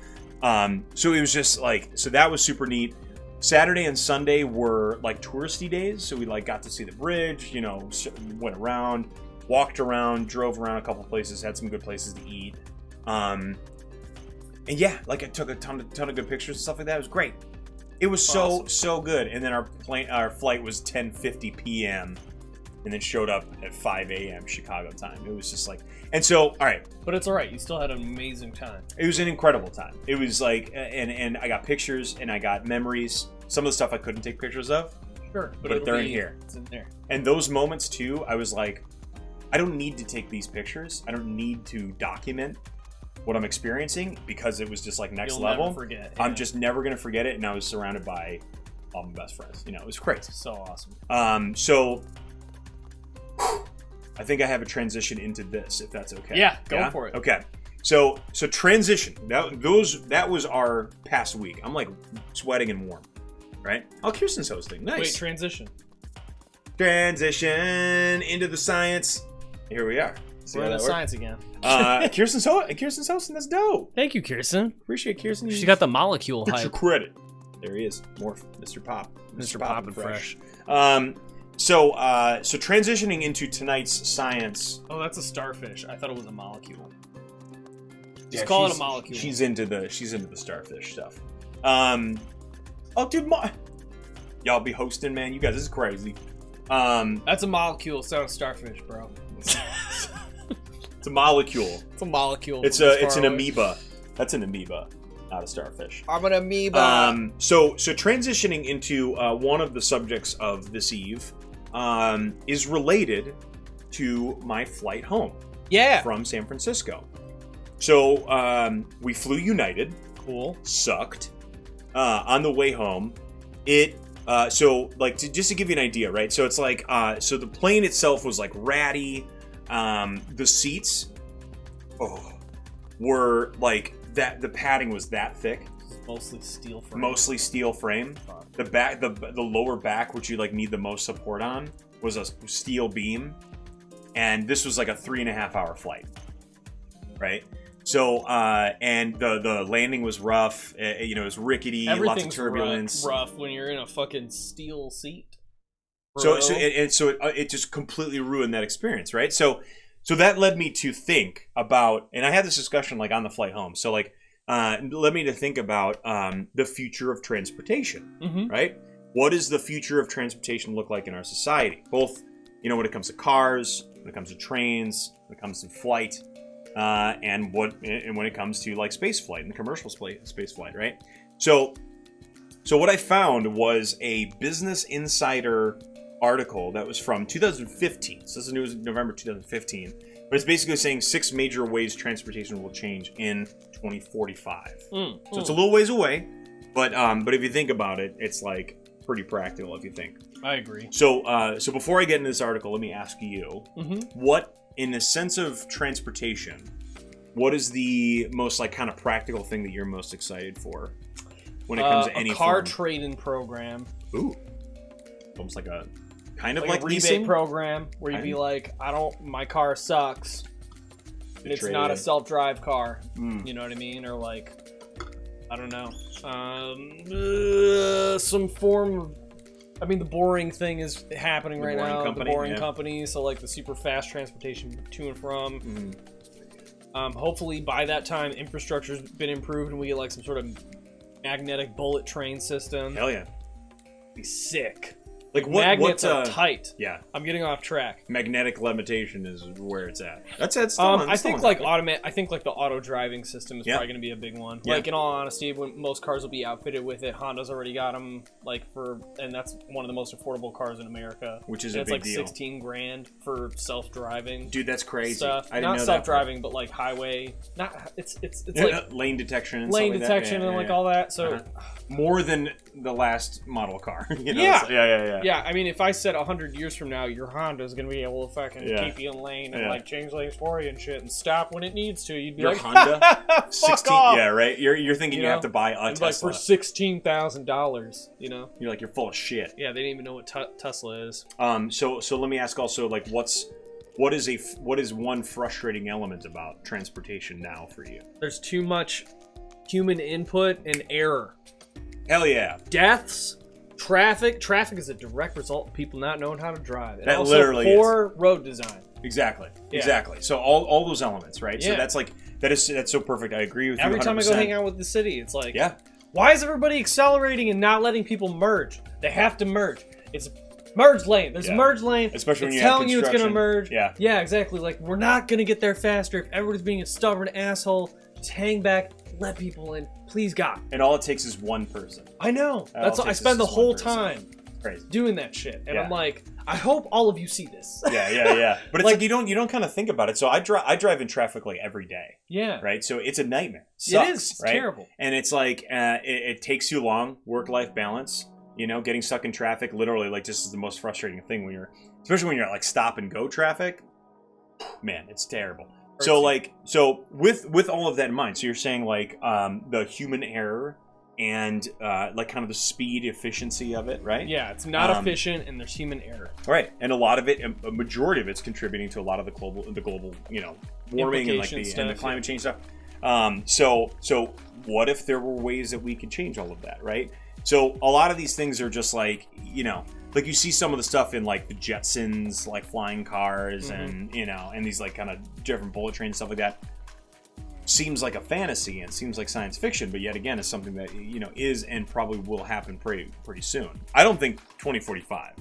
it was just like, so that was super neat. Saturday and Sunday were like touristy days. So we like got to see the bridge, went around, walked around, drove around a couple places, had some good places to eat. And yeah, like I took a ton of good pictures and stuff like that. It was great. It was so good. And then our flight was 10:50 p.m. and then showed up at 5 a.m. Chicago time. It was just like, and so, all right. But it's all right. You still had an amazing time. It was an incredible time. It was like, and I got pictures and I got memories. Some of the stuff I couldn't take pictures of. Sure, but they're in here. It's in there. And those moments too, I was like, I don't need to take these pictures. I don't need to document what I'm experiencing because it was just like next level. Never forget. Yeah. I'm just never gonna forget it. And I was surrounded by all my best friends. You know, it was crazy. So awesome. So I think I have a transition into this, if that's okay. Yeah, go for it. Okay. So transition. That was our past week. I'm like sweating and warm, right? Oh, Kirsten's hosting. Nice. Wait, transition into the science. Here we are. We're in the science again. Kirsten's hosting. That's dope. Thank you, Kirsten. Appreciate Kirsten. She got the molecule Get hype. your credit. There he is. Morph, Mr. Pop. Mr. Pop and Fresh. So transitioning into tonight's science. Oh, that's a starfish. I thought it was a molecule. Just call it a molecule. She's into the starfish stuff. Oh, dude, y'all be hosting, man. You guys, this is crazy. That's a molecule. It's not a starfish, bro. It's a molecule. It's a molecule. It's an amoeba. That's an amoeba, not a starfish. I'm an amoeba. So transitioning into one of the subjects of this eve is related to my flight home. Yeah. From San Francisco. So we flew United. Cool. Sucked. On the way home, just to give you an idea, right? So it's like so the plane itself was like ratty. The seats were like that. The padding was that thick. Mostly steel frame. The back, the lower back, which you like need the most support on, was a steel beam, and this was like a 3.5 hour flight, right? So and the landing was rough. It was rickety. Lots of turbulence. Rough when you're in a fucking steel seat. So it just completely ruined that experience, right? So that led me to think about, and I had this discussion like on the flight home. So like, led me to think about the future of transportation, right? What does the future of transportation look like in our society? Both, when it comes to cars, when it comes to trains, when it comes to flight, and when it comes to like space flight and commercial space flight, right? So what I found was a Business Insider article that was from 2015. So this is November 2015. But it's basically saying 6 major ways transportation will change in 2045. So it's a little ways away, but if you think about it, it's like pretty practical if you think. I agree. So before I get into this article, let me ask you, what, in the sense of transportation, what is the most like kind of practical thing that you're most excited for when it comes to any car trade-in program? Ooh, almost like a kind of like a rebate leasing program where you'd be like, my car sucks. It's not a self-drive car. You know what I mean? Or like, I don't know, some form of, the boring thing is happening right now. The boring company. So like the super fast transportation to and from. Hopefully by that time, infrastructure's been improved and we get like some sort of magnetic bullet train system. Hell yeah. Be sick. Like magnets are tight. Yeah, I'm getting off track. Magnetic levitation is where it's at. That's I think like the auto driving system is probably going to be a big one. Yeah. Like in all honesty, when most cars will be outfitted with it, Honda's already got them. And that's one of the most affordable cars in America. Which is a big deal. It's like $16,000 for self-driving. Dude, that's crazy. Stuff. I didn't know self-driving, but like highway. It's like lane detection and all that. So more than the last model car. Yeah. Yeah, if I said 100 years from now, your Honda is going to be able to fucking keep you in lane and like change lanes for you and shit and stop when it needs to, you'd be your like, Honda? 16, off. Yeah, right? You're thinking you have to buy a Tesla. Like for $16,000, You're like, you're full of shit. Yeah, they didn't even know what Tesla is. So let me ask also, like, what is one frustrating element about transportation now for you? There's too much human input and error. Hell yeah. Deaths, traffic. Traffic is a direct result of people not knowing how to drive. And that also literally poor road design. Exactly. So all those elements, right? Yeah. So that's so perfect. I agree with you 100%. Every time I go hang out with the city, it's like, Why is everybody accelerating and not letting people merge? They have to merge. It's merge lane. There's a merge lane. Especially when it's you have telling you it's gonna construction. merge. Yeah. Yeah, exactly. Like, we're not gonna get there faster if everybody's being a stubborn asshole. Just hang back, let people in, please God. And all it takes is one person. I know. All That's it what I takes spend is the just whole one person. time Crazy. doing that shit, and Yeah. I'm like, I hope all of you see this. Yeah. But it's like you don't kind of think about it. So I drive in traffic like every day. Yeah. Right. So it's a nightmare. Sucks, It is. It's right? terrible. And it's like it takes you long. Work-life balance. You know, getting stuck in traffic literally like just is the most frustrating thing when you're, especially when you're at like stop and go traffic. Man, it's terrible. So like with all of that in mind, so you're saying like the human error and like kind of the speed efficiency of it, right? Yeah, it's not efficient, and there's human error. Right, and a lot of it, a majority of it's contributing to a lot of the global, warming and like the climate change stuff. So what if there were ways that we could change all of that, right? So a lot of these things are just like, like you see some of the stuff in like the Jetsons, like flying cars, and and these like kind of different bullet trains, stuff like that. Seems like a fantasy and seems like science fiction, but yet again, is something that is and probably will happen pretty soon. I don't think 2045.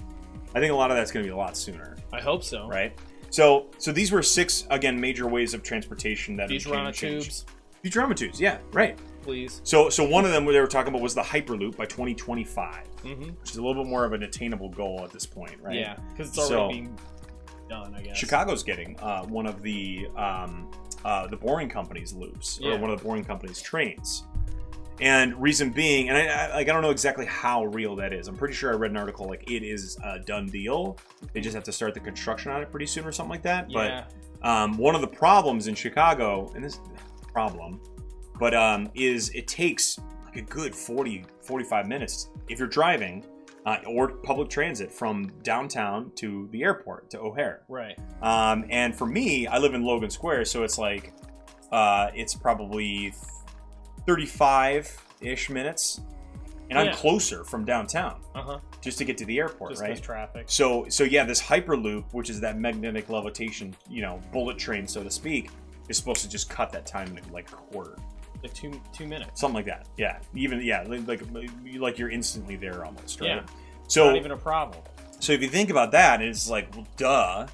I think a lot of that's going to be a lot sooner. I hope so. Right. So these were 6 again major ways of transportation that Futurama tubes. Futurama tubes. Yeah. Right. Please. So one of them they were talking about was the Hyperloop by 2025, which is a little bit more of an attainable goal at this point, right? Yeah, because it's already being done, I guess. Chicago's getting one of the Boring Company's loops, or one of the Boring Company's trains. And reason being, and I don't know exactly how real that is. I'm pretty sure I read an article like it is a done deal. They just have to start the construction on it pretty soon or something like that. Yeah. But one of the problems in Chicago, and this problem, but is it takes like a good 45 minutes if you're driving or public transit from downtown to the airport, to O'Hare. Right. And for me, I live in Logan Square, so it's like it's probably 35-ish minutes, and I'm closer from downtown just to get to the airport, just right? Traffic. So yeah, this Hyperloop, which is that magnetic levitation, bullet train, so to speak, is supposed to just cut that time to like a quarter. Like two minutes. Something like that. Yeah. Even like you're instantly there almost, right? Yeah. So not even a problem. So if you think about that, it's like, well, duh.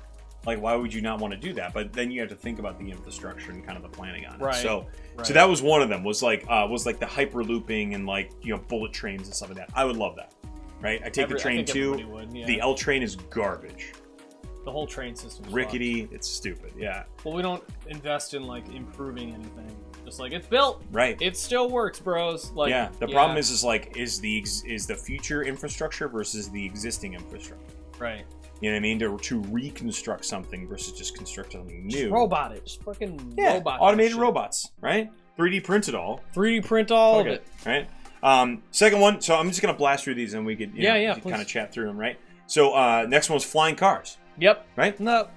Like, why would you not want to do that? But then you have to think about the infrastructure and kind of the planning on it. Right. So that was one of them. Was like the hyperlooping and like bullet trains and stuff like that. I would love that. Right. I take the train too. Would, yeah. The L train is garbage. The whole train system. Rickety. It's stupid. Yeah. Well, we don't invest in like improving anything. Just like it's built. Right. It still works, bros. Like yeah. The problem is the future infrastructure versus the existing infrastructure. Right. You know what I mean? To reconstruct something versus just construct something new. Just robot it. Just fucking robot. Automated robots, right? 3D print it all. 3D print all of it. Right? Second one, so I'm just going to blast through these and we could kind of chat through them, right? So next one was flying cars. Yep. Right? No,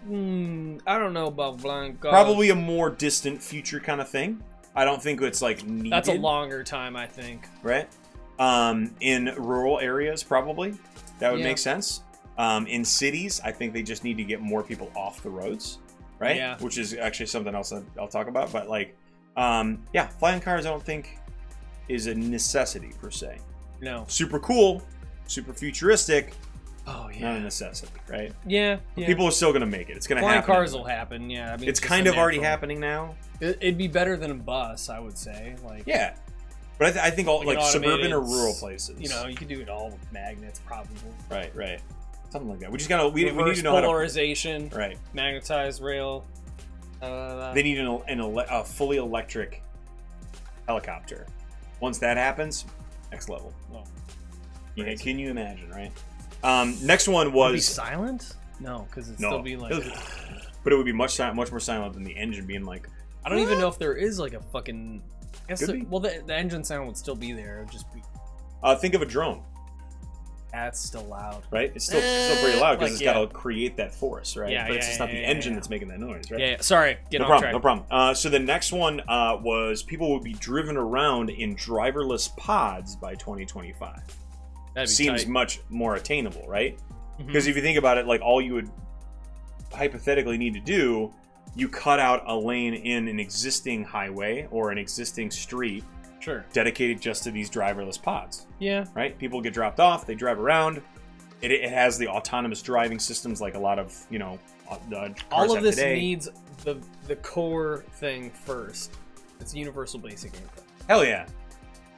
I don't know about flying cars. Probably a more distant future kind of thing. I don't think it's like needed. That's a longer time, I think. Right? In rural areas, probably. That would make sense. In cities, I think they just need to get more people off the roads, right? Yeah. Which is actually something else that I'll talk about. But like, flying cars, I don't think is a necessity per se. No. Super cool, super futuristic. Oh yeah. Not a necessity, right? Yeah. But people are still gonna make it. It's gonna happen. happen. Flying cars will happen. Yeah. I mean, it's kind of already happening now. It'd be better than a bus, I would say. Like. Yeah. But I think all like suburban or rural places. You could do it all with magnets, probably. Right. Something like that. We just gotta we need to know polarization. How to, right. Magnetized rail. They need a fully electric helicopter. Once that happens, next level. Oh, yeah, can you imagine, right? Next one was. Would it be silent? No, because it'd still be like. But it would be much more silent than the engine being like. I don't even know if there is like a fucking. I guess the engine sound would still be there. It would just be. Think of a drone. That's still loud, right? It's still pretty loud because it's got to create that force, right? Yeah, but it's just not the engine that's making that noise, right? Yeah. Sorry, no problem. So the next one was people would be driven around in driverless pods by 2025. Seems tight. Much more attainable, right? Because if you think about it, like all you would hypothetically need to do, you cut out a lane in an existing highway or an existing street, Sure. dedicated just to these driverless pods. Yeah. Right? People get dropped off, they drive around. It has the autonomous driving systems like a lot of, cars All of have this today. needs the core thing first. It's universal basic income. Hell yeah.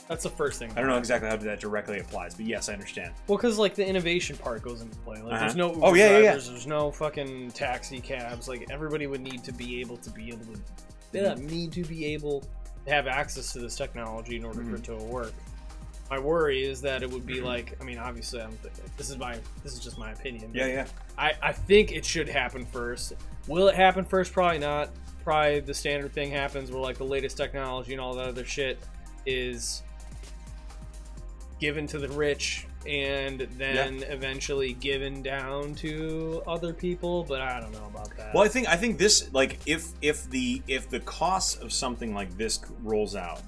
That's the first thing. I don't know exactly how that directly applies, but yes, I understand. Well, because like the innovation part goes into play. Like, there's no Uber drivers, there's no fucking taxi cabs. Like, everybody would need to be able to have access to this technology in order for it to work. My worry is that it would be like, I mean, obviously, this is just my opinion. Yeah. I think it should happen first. Will it happen first? Probably not. Probably the standard thing happens where like the latest technology and all that other shit is given to the rich and then eventually given down to other people, but I don't know about that. Well, I think this, like, if the cost of something like this rolls out,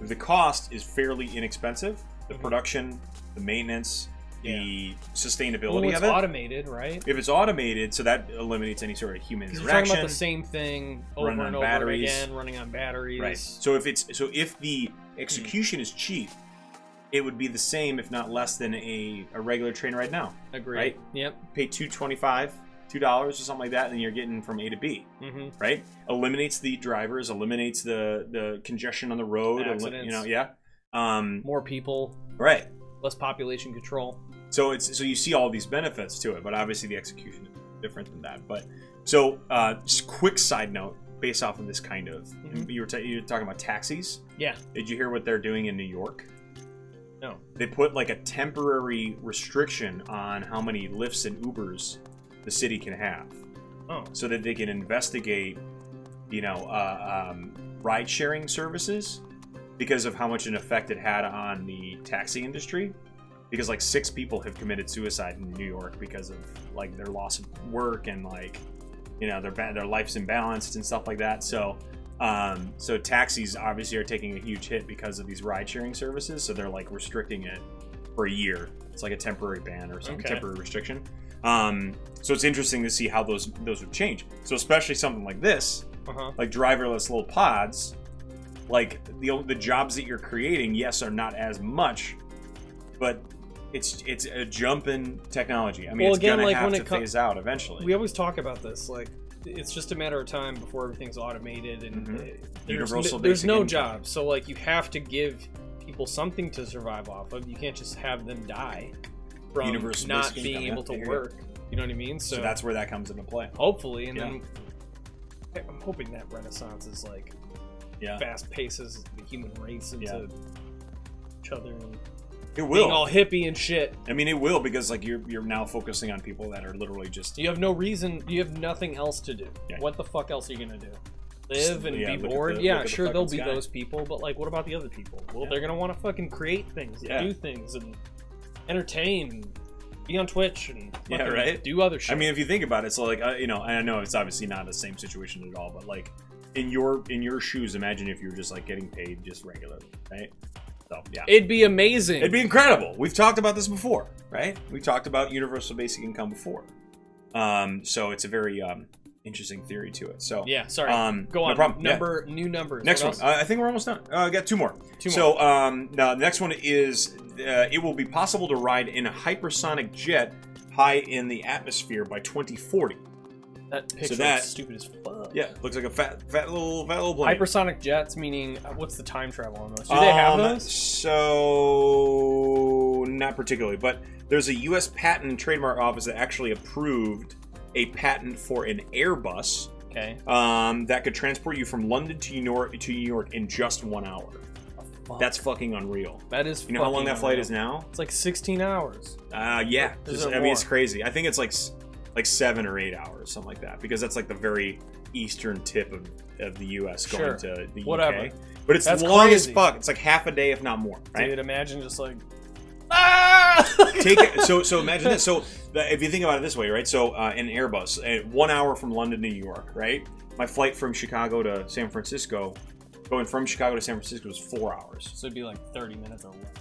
if the cost is fairly inexpensive, the production, the maintenance, the sustainability it's of it, automated, right? If it's automated, so that eliminates any sort of human interaction. You're talking about the same thing over and over batteries. again, running on batteries. Right. So if the execution is cheap, it would be the same, if not less than a regular train right now. Agreed. Right? Yep. Pay $2.25 or something like that, and you're getting from A to B. Right? Eliminates the drivers, eliminates the congestion on the road. Accidents. More people. Right. Less population control. So you see all these benefits to it, but obviously the execution is different than that. But so just quick side note, based off of this kind of, you were talking about taxis. Yeah. Did you hear what they're doing in New York? No. They put like a temporary restriction on how many Lyfts and Ubers the city can have. Oh. So that they can investigate, ride-sharing services because of how much an effect it had on the taxi industry. Because like 6 people have committed suicide in New York because of like their loss of work and like, their life's imbalanced and stuff like that. So taxis obviously are taking a huge hit because of these ride-sharing services. So they're like restricting it for a year. It's like a temporary ban or some temporary restriction. So it's interesting to see how those would change. So especially something like this, like driverless little pods, like the jobs that you're creating, yes, are not as much, but it's a jump in technology. I mean, it's gonna have to phase out eventually. We always talk about this, like it's just a matter of time before everything's automated and there's no jobs. So like you have to give people something to survive off of. You can't just have them die from not being able to work. You know what I mean? So that's where that comes into play. Hopefully, and then I'm hoping that Renaissance is like fast paces the human race into each other. And it will. Being all hippie and shit. I mean, it will, because like you're now focusing on people that are literally just. You have no reason. You have nothing else to do. Yeah. What the fuck else are you gonna do? Live and be bored? Sure, there'll be those people, but like, what about the other people? Well, they're gonna want to fucking create things, and do things, and entertain, and be on Twitch, and do other shit. I mean, if you think about it, so like I know it's obviously not the same situation at all, but like in your shoes, imagine if you were just like getting paid just regularly, right? So, it'd be amazing. It'd be incredible. We've talked about this before, right? We talked about universal basic income before. So it's a very interesting theory to it. So sorry. Go on. No problem. New numbers. Next one. I think we're almost done. I got 2 more. So now the next one is it will be possible to ride in a hypersonic jet high in the atmosphere by 2040. That picture is stupid as fuck. Yeah, looks like a fat little plane. Hypersonic jets, meaning what's the time travel on those? Do they have those? So not particularly, but there's a U.S. Patent and Trademark Office that actually approved a patent for an Airbus. Okay. That could transport you from London to New York in just 1 hour. That's fucking unreal. That is. You know how long that flight is now? It's like 16 hours. Yeah. It's crazy. I think it's like 7 or 8 hours, something like that, because that's like the very eastern tip of the U.S. going to the UK. But it's long as fuck. It's like half a day, if not more. Right? Dude, imagine just like. Take it. So imagine this. So if you think about it this way, right? So an Airbus, 1 hour from London to New York, right? My flight from Chicago to San Francisco, going from Chicago to San Francisco was 4 hours. So it'd be like 30 minutes or what?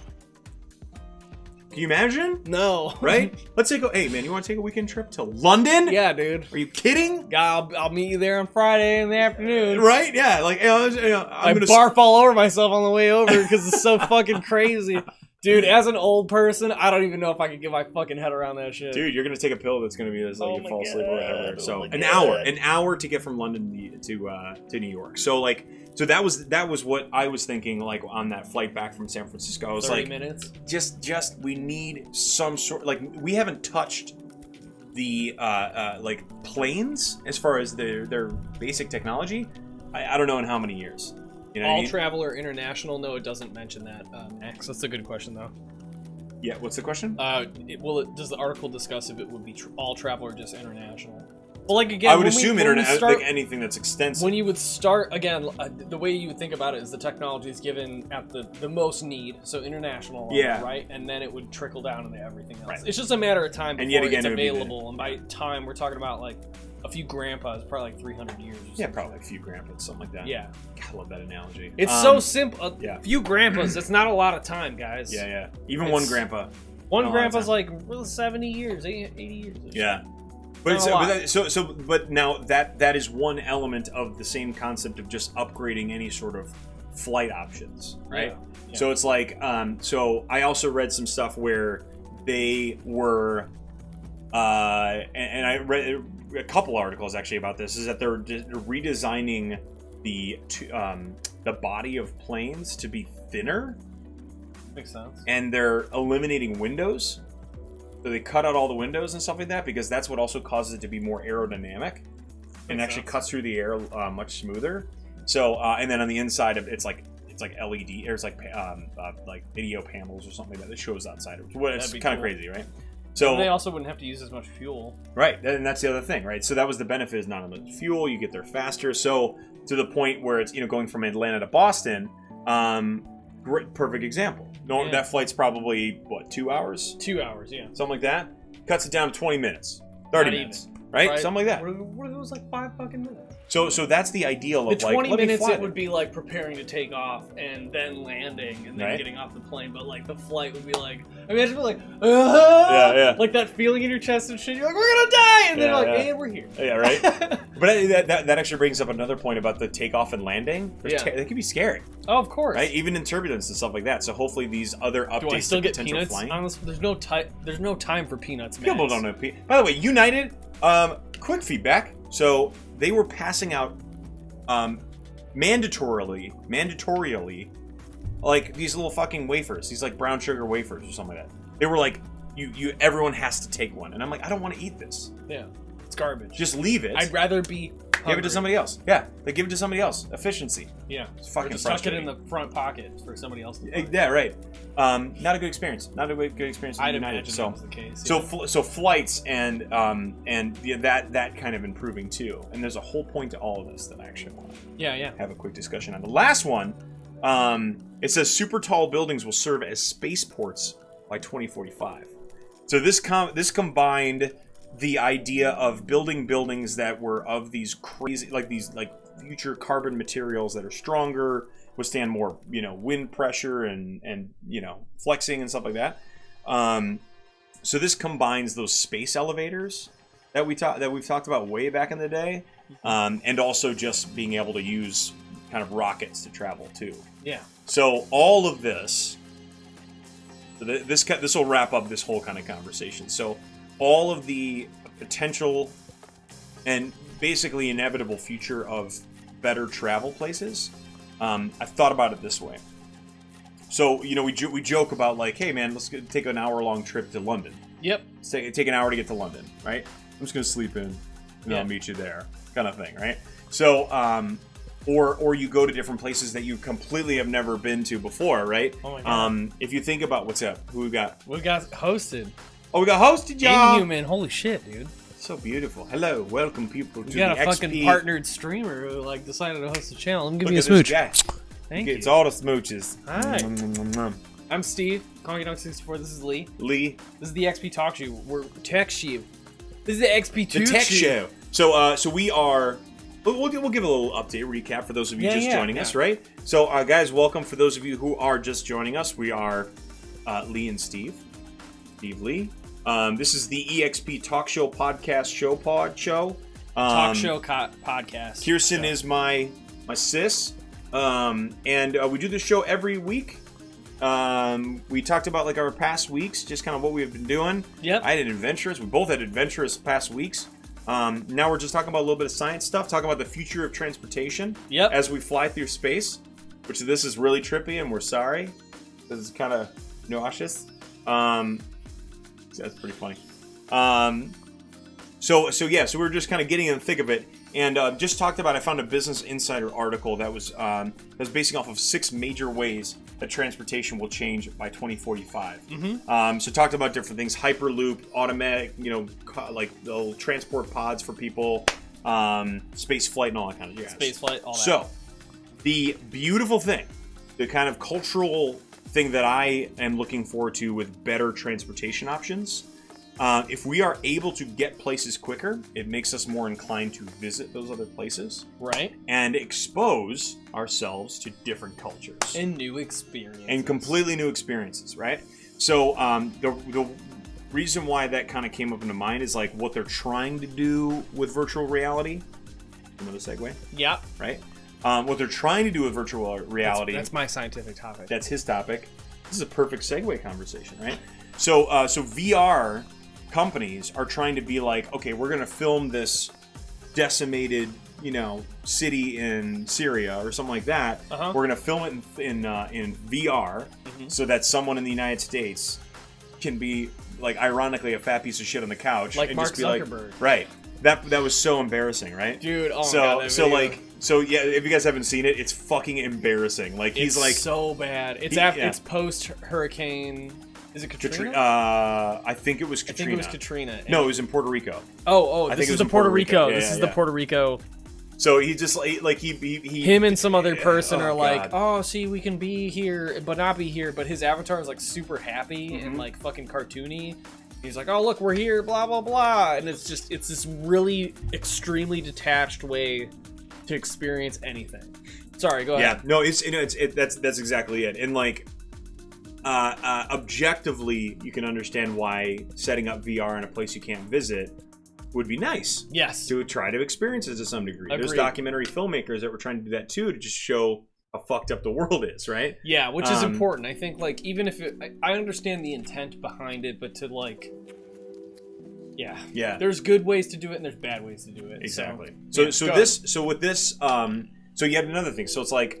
Can you imagine? No. Right? Let's take hey man, you want to take a weekend trip to London? Yeah, dude. Are you kidding? I'll meet you there on Friday in the afternoon. Right? Yeah. Like, I'm I barf all over myself on the way over because it's so fucking crazy. Dude, as an old person, I don't even know if I can get my fucking head around that shit. Dude, you're gonna take a pill that's gonna be this like you fall asleep or whatever. So an hour to get from London to New York. So like, so that was what I was thinking like on that flight back from San Francisco. I was 30 like, minutes. Just we need some sort like we haven't touched the like planes as far as their basic technology. I don't know in how many years. You know All what I mean? traveler international? No, it doesn't mention that. Max, that's a good question though. Yeah, what's the question? Does the article discuss if it would be all travel or just international? Well, like again, I would assume like anything that's extensive. When you would start again, the way you would think about it is the technology is given at the most need, so international, right, and then it would trickle down into everything else. Right. It's just a matter of time before it's available, and by time we're talking about like a few grandpas, probably like 300 years. Yeah, probably like a few grandpas, something like that. Yeah, God, I love that analogy. It's so simple. A few grandpas. That's not a lot of time, guys. Yeah. Even one grandpa. One grandpa's like 70 years, 80 years. Yeah. But but now that is one element of the same concept of just upgrading any sort of flight options, right? Yeah. So it's like, so I also read some stuff where they were, and I read a couple articles actually about this, is that they're redesigning the body of planes to be thinner. Makes sense. And they're eliminating windows. So they cut out all the windows and stuff like that because that's what also causes it to be more aerodynamic and actually cuts through the air much smoother. So and then on the inside of it's like LED, there's like video panels or something like that shows outside. It's kind of crazy, right? So they also wouldn't have to use as much fuel. Right, and that's the other thing, right? So that was the benefit, is not as much fuel, you get there faster. So to the point where it's going from Atlanta to Boston, perfect example. That flight's probably, 2 hours? 2 hours, yeah. Something like that. Cuts it down to 20 minutes. 30 minutes. Right? Something like that. What if it was like 5 fucking minutes? So that's the ideal of the 20 minutes it would be like preparing to take off and then landing and then getting off the plane, but like the flight would be like, imagine like, like that feeling in your chest and shit. You're like, we're gonna die, and then like, hey, we're here. Yeah, right. But that actually brings up another point about the takeoff and landing. They can be scary. Oh, of course. Right, even in turbulence and stuff like that. So hopefully these other updates. Do I still get potential peanuts? Flying. Honestly, there's no time for peanuts. Max. People don't know. By the way, United. Quick feedback. So they were passing out mandatorily like these little fucking wafers, these like brown sugar wafers or something like that. They were like, everyone has to take one, and I'm like, I don't want to eat this. Yeah, it's garbage. Just leave it. I'd rather be give it to somebody else. Yeah, they give it to somebody else. Efficiency. Yeah, it's fucking just frustrating. tuck it in the front pocket for somebody else to find. Yeah, right. Not a good experience. Not a good experience. I'd United. imagine that was the case. So flights and that kind of improving too. And there's a whole point to all of this that I actually want to have a quick discussion on. The last one, it says super tall buildings will serve as spaceports by 2045. So this combined the idea of building buildings that were of these crazy, these future carbon materials that are stronger, withstand more, wind pressure and flexing and stuff like that. So this combines those space elevators that we've talked about way back in the day, and also just being able to use kind of rockets to travel too. Yeah. So all of this, this will wrap up this whole kind of conversation. So all of the potential and basically inevitable future of better travel places, I've thought about it this way. So, we joke about like, hey man, let's take an hour-long trip to London. Yep. Take an hour to get to London, right? I'm just going to sleep in, and I'll meet you there, kind of thing, right? So, or you go to different places that you completely have never been to before, right? Oh my God. If you think about what's up, who we got? We got hosted. Oh, we got hosted, y'all. Inhuman, holy shit, dude. So beautiful. Hello, welcome people to the XP. We got a fucking partnered streamer who decided to host the channel. Let me give you a smooch. Thank you. It's all the smooches. Hi. I'm Steve. ConkyDunk64. This is Lee. This is the XP Talk Show. We're tech show. This is the XP The tech show. So we are. We'll give a little update recap for those of you just joining us, right? So guys, welcome. For those of you who are just joining us, we are Lee and Steve. Steve Lee. This is the Exp Talk Show podcast show. Talk show podcast. Kirsten is my sis. And we do this show every week. We talked about like our past weeks, just kind of what we have been doing. Yep. I had adventurous. We both had adventurous past weeks. Now we're just talking about a little bit of science stuff, talking about the future of transportation. Yep. As we fly through space, which this is really trippy, and we're sorry. This is kind of nauseous. That's pretty funny. So we were just kind of getting in the thick of it, and just talked about. I found a Business Insider article that was basing off of 6 major ways that transportation will change by 2045. Mm-hmm. So talked about different things: Hyperloop, automatic, like the transport pods for people, space flight, and all that kind of jazz. Space flight, all that. So the beautiful thing, the kind of cultural thing that I am looking forward to with better transportation options. If we are able to get places quicker, it makes us more inclined to visit those other places. Right. And expose ourselves to different cultures. And new experiences. And completely new experiences, right? So the reason why that kind of came up into mind is like what they're trying to do with virtual reality. Another segue. Yeah. Right? What they're trying to do with virtual reality. That's my scientific topic. That's his topic. This is a perfect segue conversation, right? So VR companies are trying to be like, okay, we're going to film this decimated, city in Syria or something like that. Uh-huh. We're going to film it in VR so that someone in the United States can be, like, ironically, a fat piece of shit on the couch. Like and Mark just be Zuckerberg. Like, right. That was so embarrassing, right? Dude, oh my God, So yeah, if you guys haven't seen it, it's fucking embarrassing. Like he's like so bad. It's post hurricane. Is it Katrina? I think it was Katrina. I think it was Katrina. No, it was in Puerto Rico. This is in Puerto Rico. Yeah, this is the Puerto Rico. So he just like he him and some other person are like, God. oh, see, we can be here but not be here. But his avatar is like super happy and like fucking cartoony. He's like, oh, look, we're here, blah blah blah, and it's this really extremely detached way to experience anything. Sorry, go ahead. Yeah, no, that's exactly it. And like, objectively, you can understand why setting up VR in a place you can't visit would be nice. Yes. To try to experience it to some degree. Agreed. There's documentary filmmakers that were trying to do that too, to just show how fucked up the world is, right? Yeah, which is important. I think, like, even if I understand the intent behind it, but to like. Yeah. There's good ways to do it and there's bad ways to do it. Exactly. So with this, so you have another thing. So it's like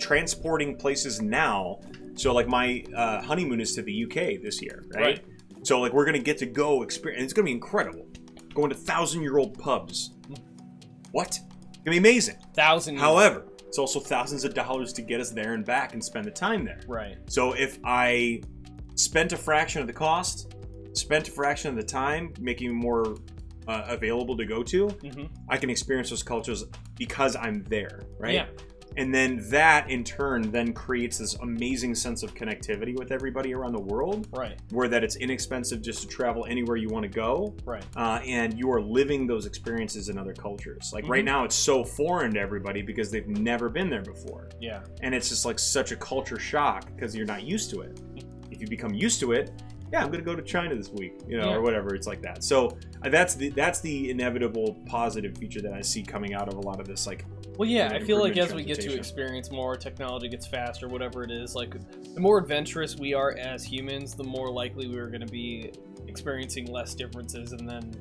transporting places now. So like my honeymoon is to the UK this year, right? So like we're gonna get to go experience. It's gonna be incredible. Going to 1,000-year-old pubs. What? It's gonna be amazing. 1,000. However, it's also thousands of dollars to get us there and back and spend the time there. Right. So if I spent a fraction of the cost, spent a fraction of the time, making it more available to go to, I can experience those cultures because I'm there, right? Yeah. And then that, in turn, then creates this amazing sense of connectivity with everybody around the world. Right. Where that it's inexpensive just to travel anywhere you want to go. Right. And you are living those experiences in other cultures. Like right now, it's so foreign to everybody because they've never been there before. Yeah. And it's just like such a culture shock because you're not used to it. If you become used to it, yeah, I'm going to go to China this week, or whatever. It's like that. So that's the inevitable positive feature that I see coming out of a lot of this, like. Well, yeah, I feel like as we get to experience more, technology gets faster, whatever it is, like the more adventurous we are as humans, the more likely we are going to be experiencing less differences, and then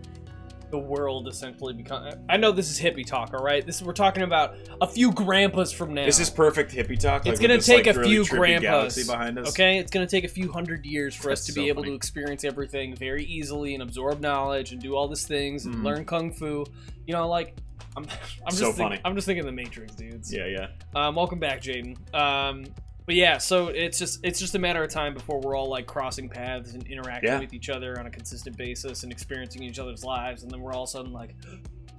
the world essentially become. I know this is hippie talk, all right? We're talking about a few grandpas from now. This is perfect hippie talk. It's going to take a few grandpas behind us. Okay, it's going to take a few hundred years for us to be able to experience everything very easily and absorb knowledge and do all these things and learn kung fu. Like. I'm just thinking the Matrix, dudes. Yeah. Welcome back, Jaden. But yeah, so it's just a matter of time before we're all like crossing paths and interacting with each other on a consistent basis and experiencing each other's lives, and then we're all of a sudden like,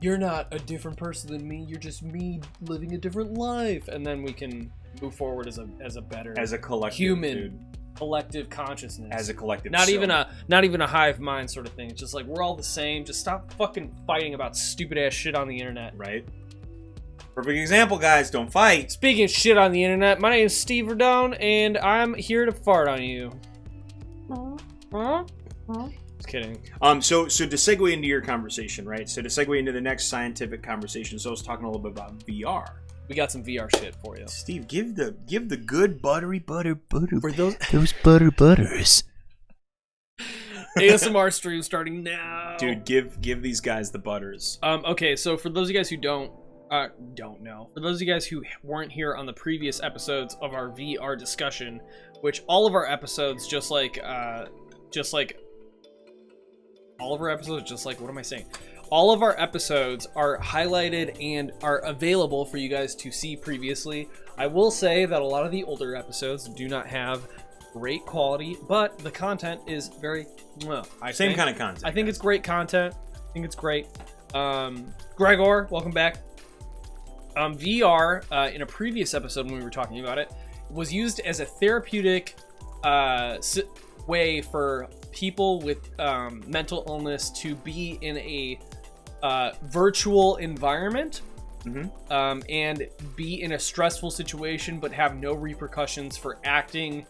you're not a different person than me. You're just me living a different life, and then we can move forward as a better, as a collective human. Dude. Collective consciousness, as a collective, not even a hive mind sort of thing. It's just like we're all the same. Just stop fucking fighting about stupid ass shit on the internet. Right. Perfect example, guys. Don't fight. Speaking of shit on the internet, my name is Steve Verdone, and I'm here to fart on you. Just kidding. So to segue into your conversation, right? So to segue into the next scientific conversation, so I was talking a little bit about VR. We got some VR shit for you. Steve, give the good buttery butter for those butters. ASMR stream starting now. Dude, give these guys the butters. Okay, so for those of you guys who don't know, for those of you guys who weren't here on the previous episodes of our VR discussion, which all of our episodes, just like all of our episodes, what am I saying? All of our episodes are highlighted and are available for you guys to see previously. I will say that a lot of the older episodes do not have great quality, but the content is very same kind of content. I think it's great content. I think it's great. Gregor, welcome back. VR, in a previous episode when we were talking about it, was used as a therapeutic way for people with mental illness to be in a virtual environment and be in a stressful situation but have no repercussions for acting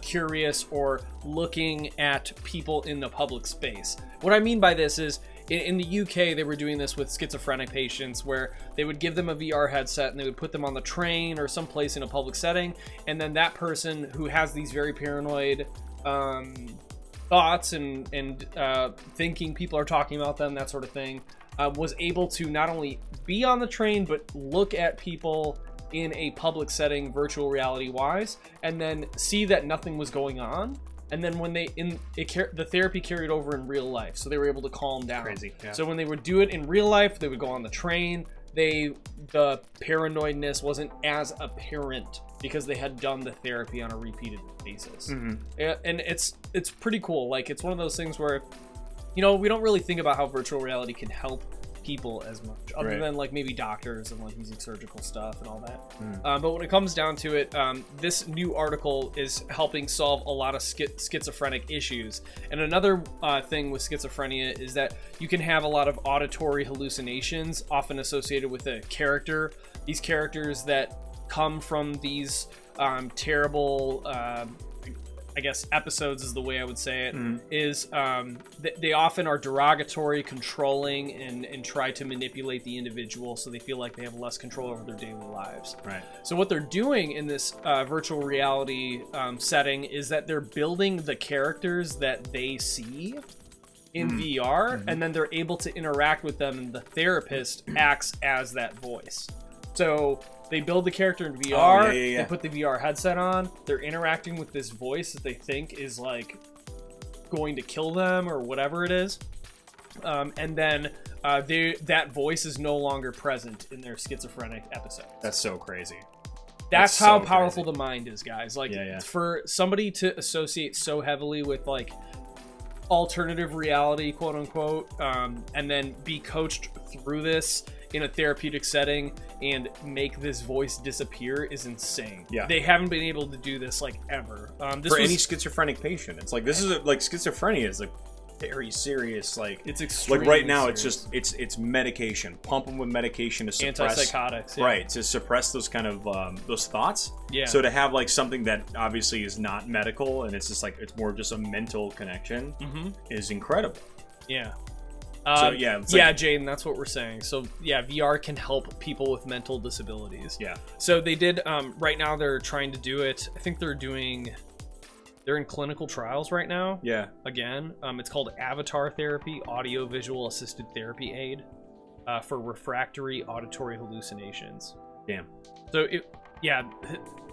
curious or looking at people in the public space. What I mean by this is in the UK, they were doing this with schizophrenic patients where they would give them a VR headset and they would put them on the train or someplace in a public setting, and then that person who has these very paranoid thoughts and thinking people are talking about them, that sort of thing, was able to not only be on the train but look at people in a public setting, virtual reality wise, and then see that nothing was going on. And then when the therapy carried over in real life, so they were able to calm down. Crazy. Yeah. So when they would do it in real life, they would go on the train. The paranoidness wasn't as apparent because they had done the therapy on a repeated basis. And it's pretty cool. Like, it's one of those things where, we don't really think about how virtual reality can help people as much, other than like maybe doctors and like using surgical stuff and all that. But when it comes down to it, this new article is helping solve a lot of schizophrenic issues. And another thing with schizophrenia is that you can have a lot of auditory hallucinations, often associated with a character. These characters that come from these terrible I guess episodes is the way I would say it, is they often are derogatory, controlling, and try to manipulate the individual so they feel like they have less control over their daily lives. Right. So what they're doing in this virtual reality setting is that they're building the characters that they see in VR, and then they're able to interact with them, and the therapist acts as that voice. So they build the character in VR, they put the VR headset on, they're interacting with this voice that they think is like going to kill them or whatever it is. And then that voice is no longer present in their schizophrenic episode. That's so crazy. That's how powerful the mind is, guys. Like, for somebody to associate so heavily with like alternative reality, quote unquote, and then be coached through this in a therapeutic setting and make this voice disappear is insane. Yeah, they haven't been able to do this like ever. Any schizophrenic patient, it's like this is like schizophrenia is like very serious. Like, it's extremely like right now serious. it's medication. Pump them with medication to suppress antipsychotics. Right, to suppress those kind of those thoughts. Yeah. So to have like something that obviously is not medical and it's just like it's more just a mental connection is incredible. Yeah. So Jaden, that's what we're saying. So yeah, VR can help people with mental disabilities. Yeah. So they did. Right now they're trying to do it. I think they're in clinical trials right now. Yeah. Again, it's called Avatar Therapy, Audio Visual Assisted Therapy Aid, for refractory auditory hallucinations. Damn. So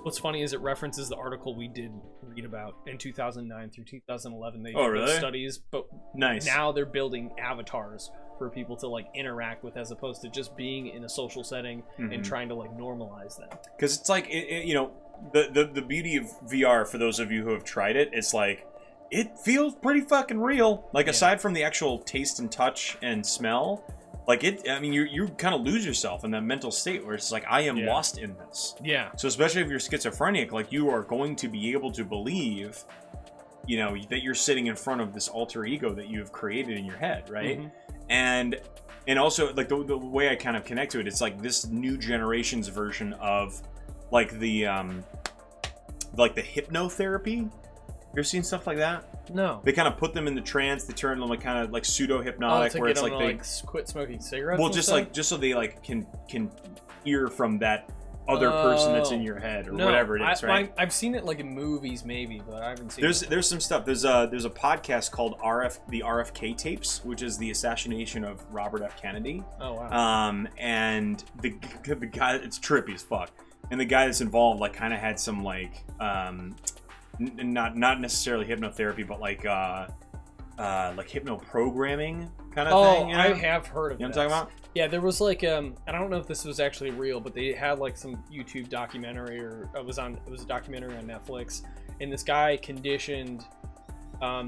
what's funny is it references the article we did read about in 2009 through 2011. They did studies, but now they're building avatars for people to like interact with, as opposed to just being in a social setting and trying to like normalize them. Because it's like the beauty of VR, for those of you who have tried it, it's like it feels pretty fucking real. Like aside from the actual taste and touch and smell. Like you kind of lose yourself in that mental state where it's like, I am lost in this. Yeah. So especially if you're schizophrenic, like you are going to be able to believe, that you're sitting in front of this alter ego that you have created in your head, right? And also like the way I kind of connect to it, it's like this new generation's version of like the hypnotherapy. You ever seen stuff like that? No. They kind of put them in the trance. They turn them like kind of like pseudo Oh, hypnotic, to where get it's them like to, they like quit smoking cigarettes. well, and just stuff? like just so they like can hear from that other person that's in your head or whatever it is, right? I've seen it like in movies, maybe, but I haven't seen. There's some stuff. There's a podcast called the RFK tapes, which is the assassination of Robert F. Kennedy. Oh wow. And the guy, it's trippy as fuck. And the guy that's involved like kind of had some like not necessarily hypnotherapy, but like hypnoprogramming kind of thing. You know? I have heard of You know this. what I'm talking about? Yeah, there was like I don't know if this was actually real, but they had like some YouTube documentary, or it was a documentary on Netflix, and this guy conditioned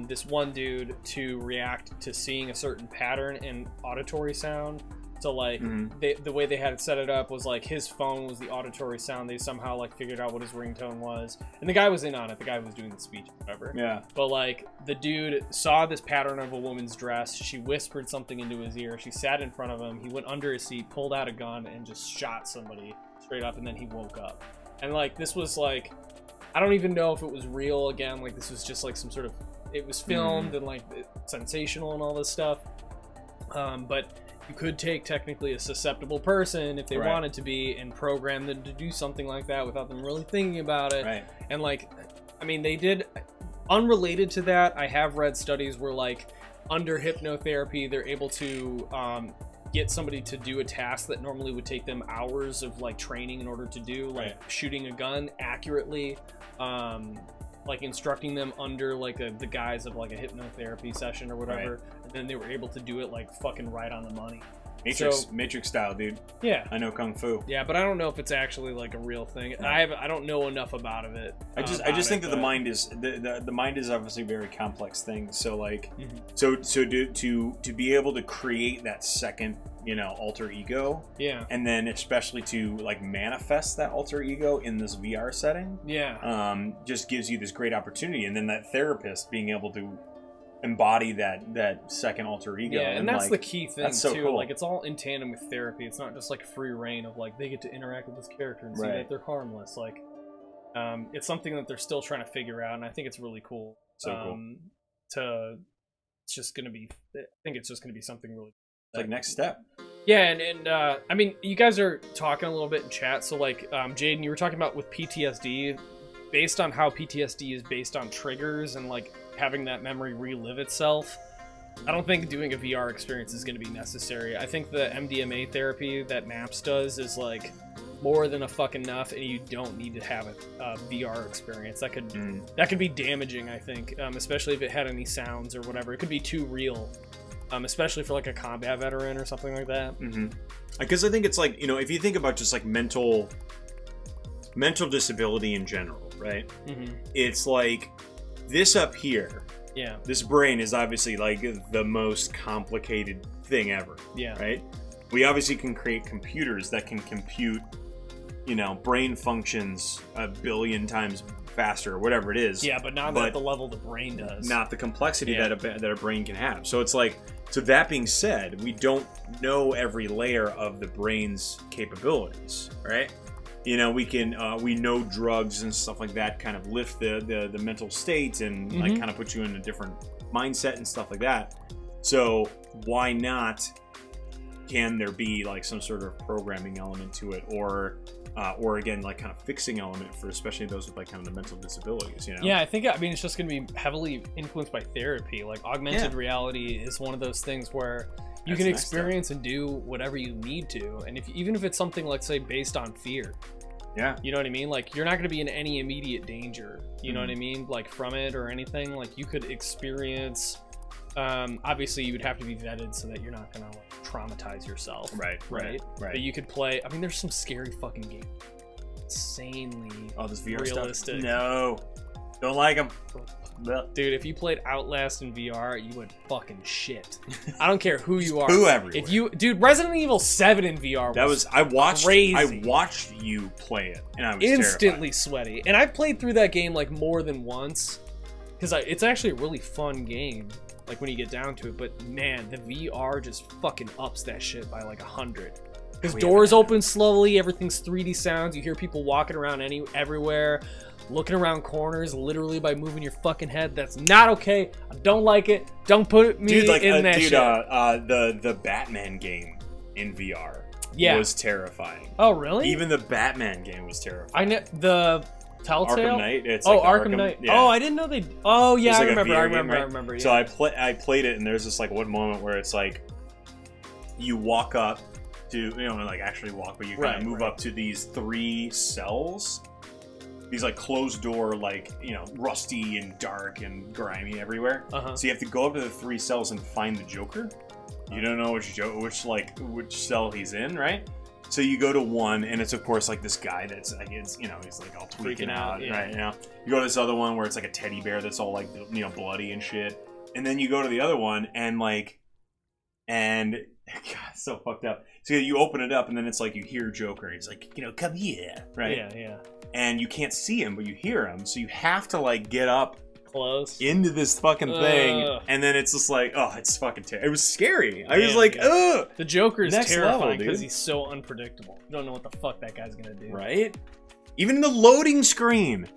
this one dude to react to seeing a certain pattern in auditory sound. So like the way they had it set it up was like his phone was the auditory sound. They somehow like figured out what his ringtone was, and the guy was in on it. The guy was doing the speech, whatever. Yeah. But like the dude saw this pattern of a woman's dress. She whispered something into his ear. She sat in front of him. He went under his seat, pulled out a gun, and just shot somebody straight up. And then he woke up. And like this was like, I don't even know if it was real. Again, like this was just like some sort of, it was filmed and like sensational and all this stuff. But you could take technically a susceptible person if they wanted to be and program them to do something like that without them really thinking about it. Right. And like, I mean, they did, unrelated to that, I have read studies where like under hypnotherapy, they're able to get somebody to do a task that normally would take them hours of like training in order to do, like shooting a gun accurately, like instructing them under like the guise of like a hypnotherapy session or whatever. And then they were able to do it like fucking right on the money. Matrix style, dude. Yeah. I know Kung Fu. Yeah, but I don't know if it's actually like a real thing. I don't know enough about it. I just think that the mind is the mind is obviously a very complex thing. So like so to be able to create that second, you know, alter ego. Yeah. And then especially to like manifest that alter ego in this VR setting. Yeah. Just gives you this great opportunity. And then that therapist being able to embody that second alter ego. Yeah, and that's like, the key thing so too. cool. Like it's all in tandem with therapy. It's not just like free reign of like they get to interact with this character and see that they're harmless. Like it's something that they're still trying to figure out, and I think it's really cool. It's just gonna be, I think it's just gonna be something really like next step. Yeah, and I mean, you guys are talking a little bit in chat. So like Jaden, you were talking about with PTSD, based on how PTSD is based on triggers and like having that memory relive itself. I don't think doing a VR experience is going to be necessary. I think the MDMA therapy that MAPS does is like more than a fucking enough, and you don't need to have a VR experience. That could be damaging, I think, especially if it had any sounds or whatever. It could be too real, especially for like a combat veteran or something like that. Because I think it's like, you know, if you think about just like mental disability in general, right? It's like this up here. Yeah. This brain is obviously like the most complicated thing ever. Yeah. Right? We obviously can create computers that can compute, you know, brain functions 1 billion times faster or whatever it is. Yeah, but not at the level the brain does. Not the complexity that a brain can have. So it's like, so that being said, we don't know every layer of the brain's capabilities, right? You know, we can we know drugs and stuff like that kind of lift the mental state and like kind of put you in a different mindset and stuff like that. So why not? Can there be like some sort of programming element to it, or again like kind of fixing element for especially those with like kind of the mental disabilities? You know? Yeah, I mean it's just going to be heavily influenced by therapy. Like augmented reality is one of those things where you can experience and do whatever you need to, and even if it's something like say based on fear. Yeah. You know what I mean? Like you're not going to be in any immediate danger. You know what I mean? Like from it or anything. Like you could experience. Obviously, you would have to be vetted so that you're not going to like, traumatize yourself. Right. But you could play. I mean, there's some scary fucking games. Insanely this VR realistic. Stuff. No, don't like them. Dude, if you played Outlast in VR, you would fucking shit. I don't care who you are. Who everywhere. If you, dude, Resident Evil 7 in VR was I watched crazy. I watched you play it, and I was instantly terrified. sweaty. And I've played through that game like more than once because it's actually a really fun game. Like when you get down to it, but man, the VR just fucking ups that shit by like 100. Because doors open slowly, everything's 3D sounds. You hear people walking around everywhere, looking around corners, literally by moving your fucking head. That's not okay. I don't like it. Don't put me in that shit. The Batman game in VR was terrifying. Oh, really? Even the Batman game was terrifying. The Telltale? Arkham Knight. It's Arkham Knight. Yeah. Oh, I didn't know they. Oh, yeah, I remember. Yeah. So I played it, and there's this like one moment where it's like you walk up to like actually walk, but you kind of move up to these 3 cells. These like closed door, like rusty and dark and grimy everywhere. So you have to go up to the 3 cells and find the Joker. You don't know which cell he's in, right? So you go to one, and it's of course like this guy that's like he's like all freaking out, right? You go to this other one where it's like a teddy bear that's all like bloody and shit, and then you go to the other one and God, it's so fucked up. So you open it up, and then it's like you hear Joker. He's like, come here, right? Yeah. And you can't see him, but you hear him, so you have to like get up close into this fucking thing, and then it's just like, oh, it's fucking terrible. It was scary. I was like, ugh. The Joker is terrifying because he's so unpredictable. You don't know what the fuck that guy's gonna do, right? Even the loading screen,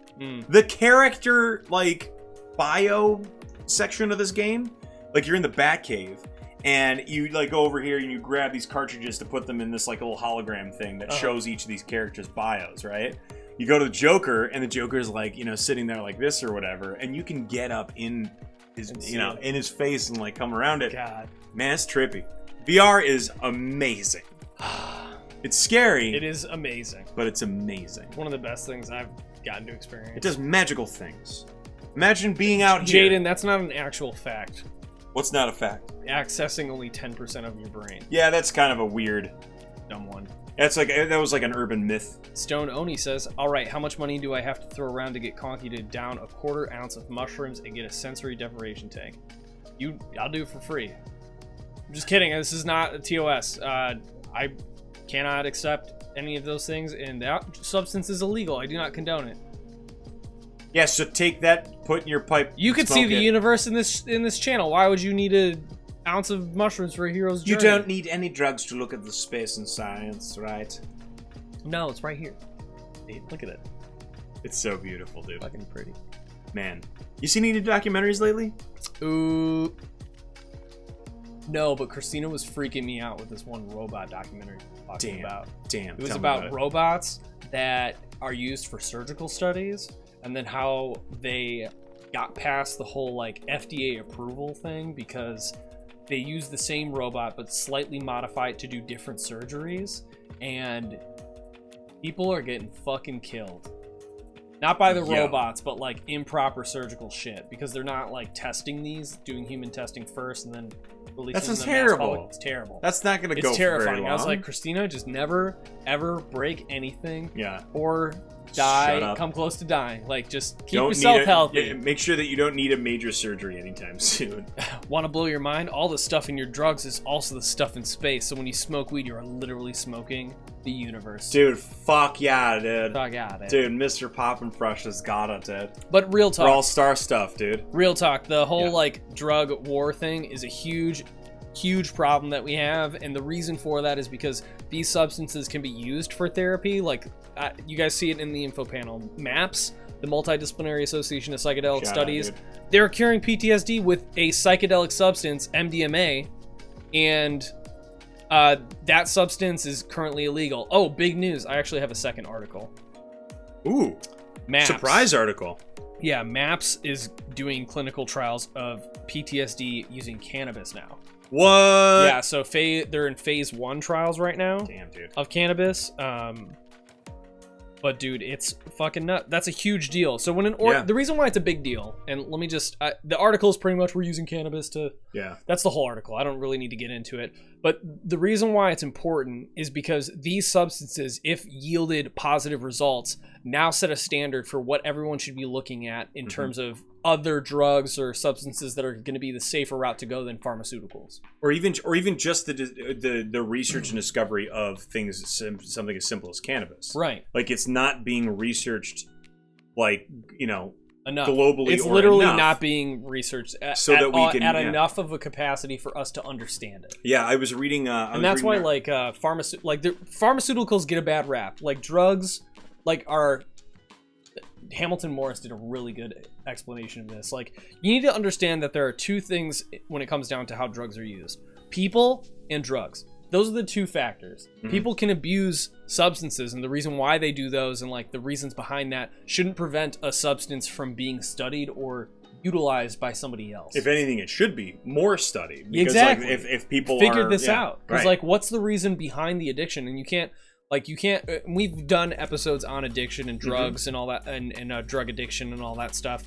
the character like bio section of this game, like you're in the Batcave, and you like go over here and you grab these cartridges to put them in this like little hologram thing that shows each of these characters' bios, right? You go to the Joker, and the Joker's like, sitting there like this or whatever, and you can get up in his, in his face and like come around it. God, man, it's trippy. VR is amazing. It's scary. It is amazing, but it's amazing. One of the best things I've gotten to experience. It does magical things. Imagine being out here. Jaden, that's not an actual fact. What's not a fact? Accessing only 10% of your brain. Yeah, that's kind of a weird, dumb one. That was like an urban myth. Stone Oni says, all right, how much money do I have to throw around to get Conky to down a 1/4 ounce of mushrooms and get a sensory deprivation tank? I'll do it for free. I'm just kidding. This is not a TOS. I cannot accept any of those things, and that substance is illegal. I do not condone it. Yeah, so take that, put in your pipe. You could see the universe in this channel. Why would you need an ounce of mushrooms for a hero's journey? You don't need any drugs to look at the space and science, right? No, it's right here. Hey, look at it. It's so beautiful, dude. Fucking pretty. Man. You seen any documentaries lately? Ooh. No, but Christina was freaking me out with this one robot documentary talking about. Damn. It was about robots that are used for surgical studies, and then how they got past the whole like FDA approval thing because they use the same robot but slightly modify it to do different surgeries, and people are getting fucking killed. Not by the robots, but like improper surgical shit, because they're not like testing these, doing human testing first and then releasing them. That's terrible. It's terrible. That's not going to go It's terrifying. For very long. I was like, Christina, just never ever break anything. Yeah. Or die, come close to dying. Like, just keep yourself healthy. Make sure that you don't need a major surgery anytime soon. Want to blow your mind? All the stuff in your drugs is also the stuff in space. So when you smoke weed, you are literally smoking the universe. Dude, fuck yeah, dude. Fuck yeah, dude. Dude, Mr. Poppin' Fresh has got it, dude. But real talk. For all-star stuff, dude. Real talk. The whole, like, drug war thing is a huge problem that we have, and the reason for that is because these substances can be used for therapy. Like, you guys see it in the info panel. MAPS, the Multidisciplinary Association of Psychedelic Studies, they're curing PTSD with a psychedelic substance, MDMA, and that substance is currently illegal. Oh, big news. I actually have a second article. Ooh. MAPS. Surprise article. Yeah, MAPS is doing clinical trials of PTSD using cannabis now. What? Yeah, so they're in phase 1 trials right now. Damn, dude. Of cannabis. But dude, it's fucking nuts. That's a huge deal. So when the reason why it's a big deal, and let me just the article is pretty much we're using cannabis to. Yeah. That's the whole article. I don't really need to get into it. But the reason why it's important is because these substances, if yielded positive results, now set a standard for what everyone should be looking at in terms of other drugs or substances that are going to be the safer route to go than pharmaceuticals, or even just the research and discovery of things, something as simple as cannabis. Right. Like, it's not being researched, like, enough. globally. It's or literally enough, not being researched so that we can enough of a capacity for us to understand it. Yeah, I was reading, and that's why pharmaceuticals get a bad rap. Like drugs, Hamilton Morris did a really good explanation of this. Like, you need to understand that there are two things when it comes down to how drugs are used: people and drugs. Those are the two factors. Mm-hmm. People can abuse substances, and the reason why they do those and like the reasons behind that shouldn't prevent a substance from being studied or utilized by somebody else. If anything, it should be more studied. Because, exactly. Like, if people figured this out, because right. like, what's the reason behind the addiction? And you can't. We've done episodes on addiction and drugs mm-hmm. and all that, and drug addiction and all that stuff.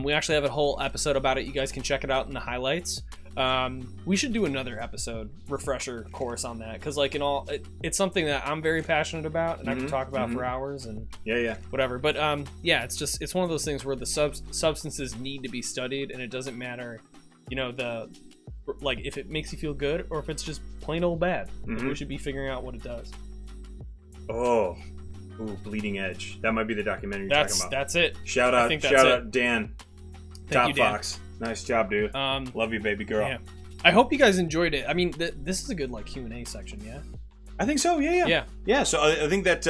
We actually have a whole episode about it. You guys can check it out in the highlights. We should do another episode refresher course on that, because like it's something that I'm very passionate about, and mm-hmm. I can talk about mm-hmm. for hours and whatever. But it's one of those things where the substances need to be studied, and it doesn't matter, if it makes you feel good or if it's just plain old bad. Mm-hmm. We should be figuring out what it does. Oh, ooh, Bleeding Edge. That might be the documentary you're talking about. That's it. Shout out Dan. Top you, Dan. Fox. Nice job, dude. Love you, baby girl. Yeah. I hope you guys enjoyed it. I mean, this is a good Q&A section, yeah? I think so, yeah. Yeah, so I think that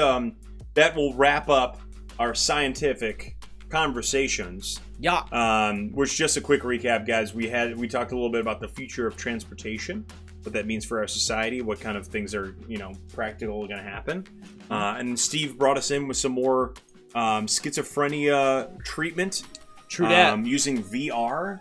that will wrap up our scientific conversations. Yeah. Which, just a quick recap, guys, we talked a little bit about the future of transportation, what that means for our society, what kind of things are, practical going to happen. And Steve brought us in with some more schizophrenia treatment. True that. Using VR,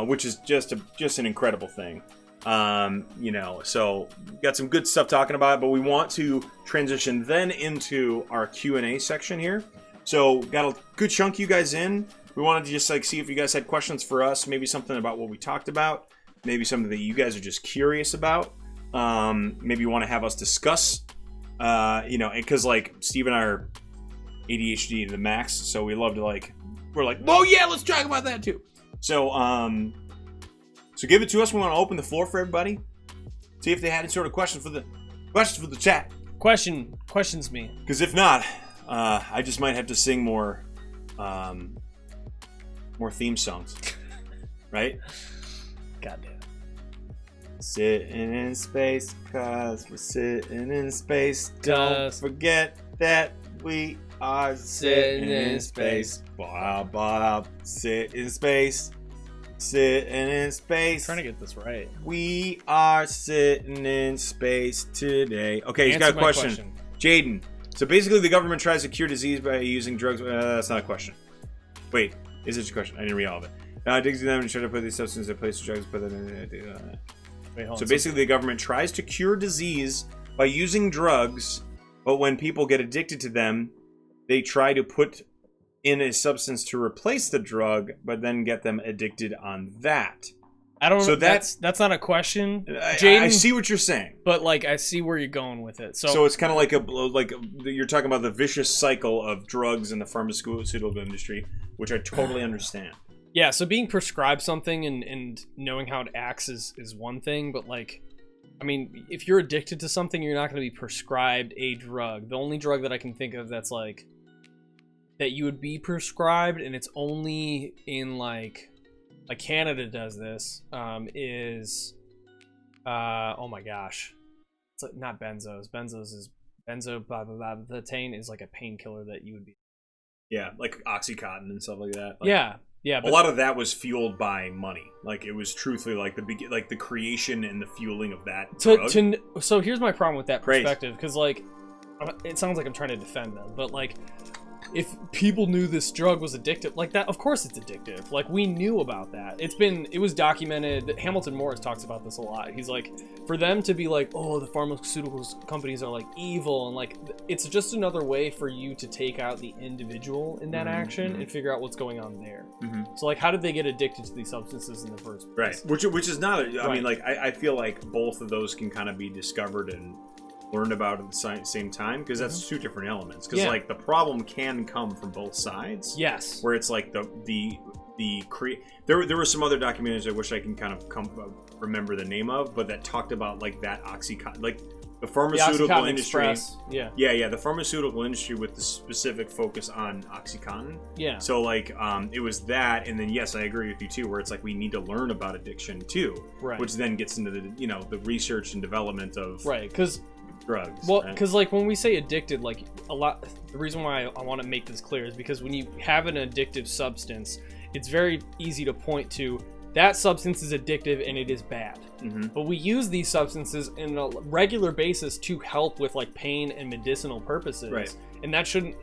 which is just an incredible thing. So we got some good stuff talking about it, but we want to transition then into our Q&A section here. So got a good chunk of you guys in. We wanted to just see if you guys had questions for us, maybe something about what we talked about, maybe something that you guys are just curious about. Maybe you want to have us discuss, because Steve and I are ADHD to the max, so we love to we're like, oh yeah, let's talk about that too. So give it to us. We want to open the floor for everybody. See if they had any sort of questions for the chat. Questions me. Because if not, I just might have to sing more theme songs, right? Goddamn. Sitting in space, cause we're sitting in space. Don't forget that we are sitting in space. Bob, Bob, sit in space. Sitting in space. I'm trying to get this right. We are sitting in space today. Okay, he's got a question. Jaden. So basically, the government tries to cure disease by using drugs. That's not a question. Wait, is it a question? I didn't read all of it. Digs them and try to put these substances in place of drugs, but then. So basically, the government tries to cure disease by using drugs, but when people get addicted to them, they try to put in a substance to replace the drug, but then get them addicted on that. I don't know. So that's not a question, Jaden. I see what you're saying, but I see where you're going with it. So it's kind of like you're talking about the vicious cycle of drugs in the pharmaceutical industry, which I totally understand. Yeah. So being prescribed something and knowing how it acts is one thing, but if you're addicted to something, you're not going to be prescribed a drug. The only drug that I can think of that's that you would be prescribed, and it's only in Canada does this, is oh my gosh, it's not benzos. Benzos is benzo blah blah blah. The Tane is a painkiller that you would be. Yeah, like Oxycontin and stuff like that. Yeah. But a lot of that was fueled by money. It was truthfully the creation and the fueling of that drug. So here's my problem with that perspective, because it sounds like I'm trying to defend them, but if people knew this drug was addictive, that, of course it's addictive. We knew about that. It was documented. Hamilton Morris talks about this a lot. He's for them to be oh, the pharmaceuticals companies are evil, and it's just another way for you to take out the individual in that action and figure out what's going on there. Mm-hmm. So how did they get addicted to these substances in the first place? Right. Which is not, I mean, I feel both of those can kind of be discovered and learned about at the same time, because that's two different elements, because the problem can come from both sides. Yes, where it's there were some other documentaries I wish I can kind of remember the name of, but that talked about that Oxycontin, The pharmaceutical Oxycontin industry. Express. Yeah. Yeah. The pharmaceutical industry with the specific focus on OxyContin. Yeah. So like, it was that, and then yes, I agree with you too. Where it's like we need to learn about addiction too, Right. which then gets into the the research and development of Right. Because drugs. Well, because like when we say addicted, like a lot, the reason why I want to make this clear is because when you have an addictive substance, it's very easy to point to that substance is addictive and it is bad. Mm-hmm. But we use these substances in a regular basis to help with like pain and medicinal purposes, Right. and that shouldn't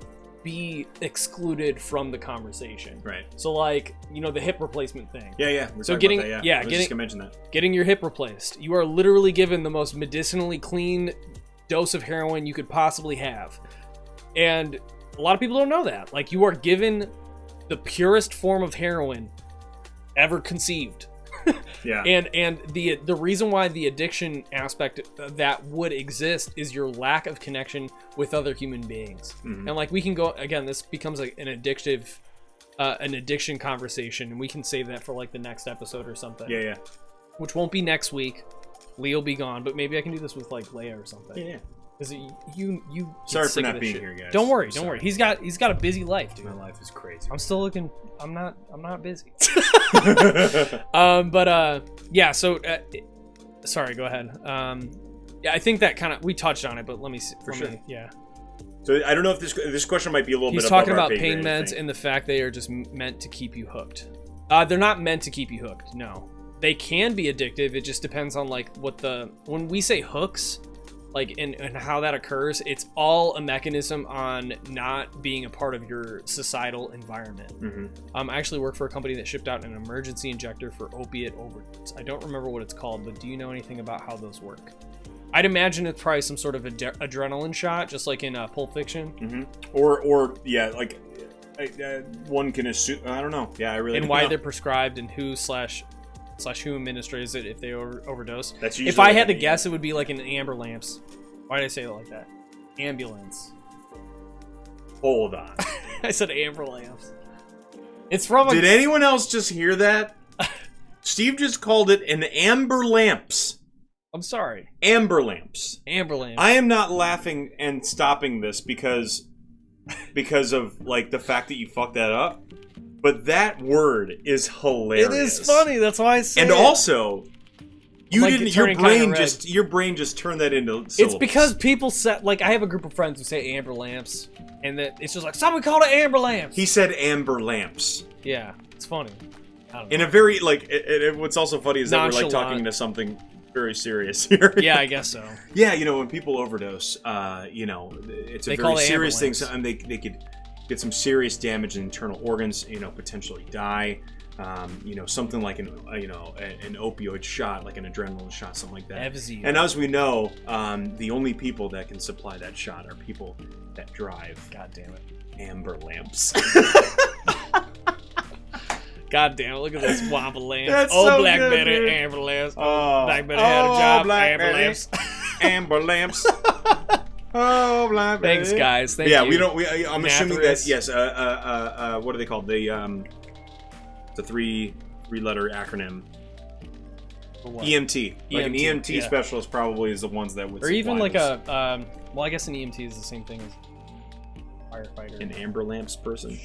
be excluded from the conversation. Right. So like the hip replacement thing. Yeah. So getting I was just gonna mention that. Getting your hip replaced, you are literally given the most medicinally clean dose of heroin you could possibly have, and a lot of people don't know that. Like, you are given the purest form of heroin ever conceived. Yeah. And the reason why the addiction aspect that would exist is your lack of connection with other human beings. Mm-hmm. And like, we can go again, this becomes like an addiction conversation, and we can save that for like the next episode or something. Yeah. Which won't be next week. Lee will be gone, but maybe I can do this with like Leia or something. Yeah. Because you Sorry get for sick of not this being shit. here, guys. Don't worry. He's got a busy life, dude. My life is crazy. I'm still looking. I'm not busy. Yeah. So, sorry. Go ahead. Yeah, I think that kind of we touched on it, but let me see. For sure. Yeah. So I don't know if this question might be a little He's bit. talking above our about pay pain grade, I meds think. and the fact they are just meant to keep you hooked. They're not meant to keep you hooked. No, they can be addictive. It just depends on like when we say hooks, like and how that occurs. It's all a mechanism on not being a part of your societal environment. Mm-hmm. I actually work for a company that shipped out an emergency injector for opiate overdose. I don't remember what it's called, but do you know anything about how those work? I'd imagine it's probably some sort of adrenaline shot, just like in Pulp Fiction. Mm-hmm. Or yeah, like one can assume. I don't know. Yeah, I really. And don't why know. they're prescribed and who who administers it if they overdose. That's usually if I like had to an- guess, it would be like an amber lamps. Why did I say it like that? Ambulance. Hold on. I said amber lamps. It's from. Did anyone else just hear that? Steve just called it an amber lamps. I'm sorry. Amber lamps. Amber lamps. I am not laughing and stopping this because of like the fact that you fucked that up. But that word is hilarious. It is funny. That's why I say And it. also, you like didn't. turning kinda red. Your brain just turned that into syllables. It's because people said, like, I have a group of friends who say amber lamps, and that it's just like, someone called it amber lamps. He said amber lamps. Yeah, it's funny. I don't know. In a very, like, what's also funny is that we're, like, Nonchalant. talking to something very serious here. Yeah, I guess so. Yeah, when people overdose, it's They a call very it serious thing. ambulance. So, and they could get some serious damage in internal organs, potentially die. Something like an opioid shot, like an adrenaline shot, something like that. FZ. And as we know, the only people that can supply that shot are people that drive God damn it. amber lamps. God damn it, look at this wobble lamp. That's Oh, so Blackberry, good, dude. amber lamps. Oh, Blackberry had a job, amber Blackberry. lamps. Amber lamps. Oh, Blackberry. Thanks, guys. Thank Yeah, you. we don't. I'm assuming that Mathras. yes. What are they called? The three-letter acronym. For what? EMT. Like an EMT, EMT yeah. specialist probably is the ones that would. Or even supply like those. well, I guess an EMT is the same thing as firefighter. An amber lamps person.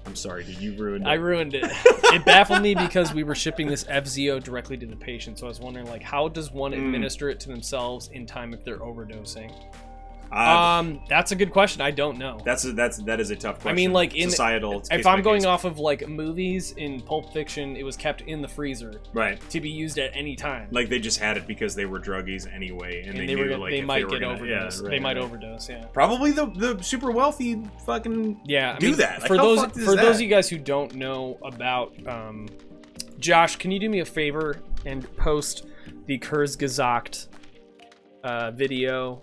I'm sorry, dude. You ruined it. I ruined it. It baffled me because we were shipping this FZO directly to the patient, so I was wondering, like, how does one administer it to themselves in time if they're overdosing? That's a good question. I don't know. that is a tough question. I mean, like, in societal. it's if case I'm by going case. off of like movies, in Pulp Fiction, it was kept in the freezer right, to be used at any time. like they just had it because they were druggies anyway, and they they knew were like they if might they were get gonna, overdose. Yeah, right, they might right. overdose. Yeah. Probably the super wealthy fucking Yeah, I do mean, that. Like, for how those fucked is for those that? of you guys who don't know about Josh, can you do me a favor and post the Kurzgesagt video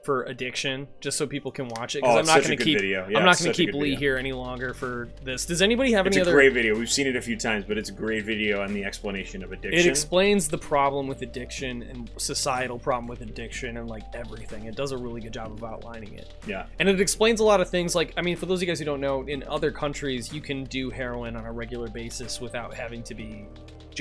for addiction, just so people can watch it? Because Oh, I'm it's not such a going to good keep video. Yeah, I'm not it's going to such a keep good Lee video. here any longer for this. Does anybody have It's any a other? great video. We've seen it a few times, but it's a great video on the explanation of addiction. It explains the problem with addiction and societal problem with addiction and like everything. It does a really good job of outlining it. Yeah. And it explains a lot of things. Like, I mean, for those of you guys who don't know, in other countries, you can do heroin on a regular basis without having to be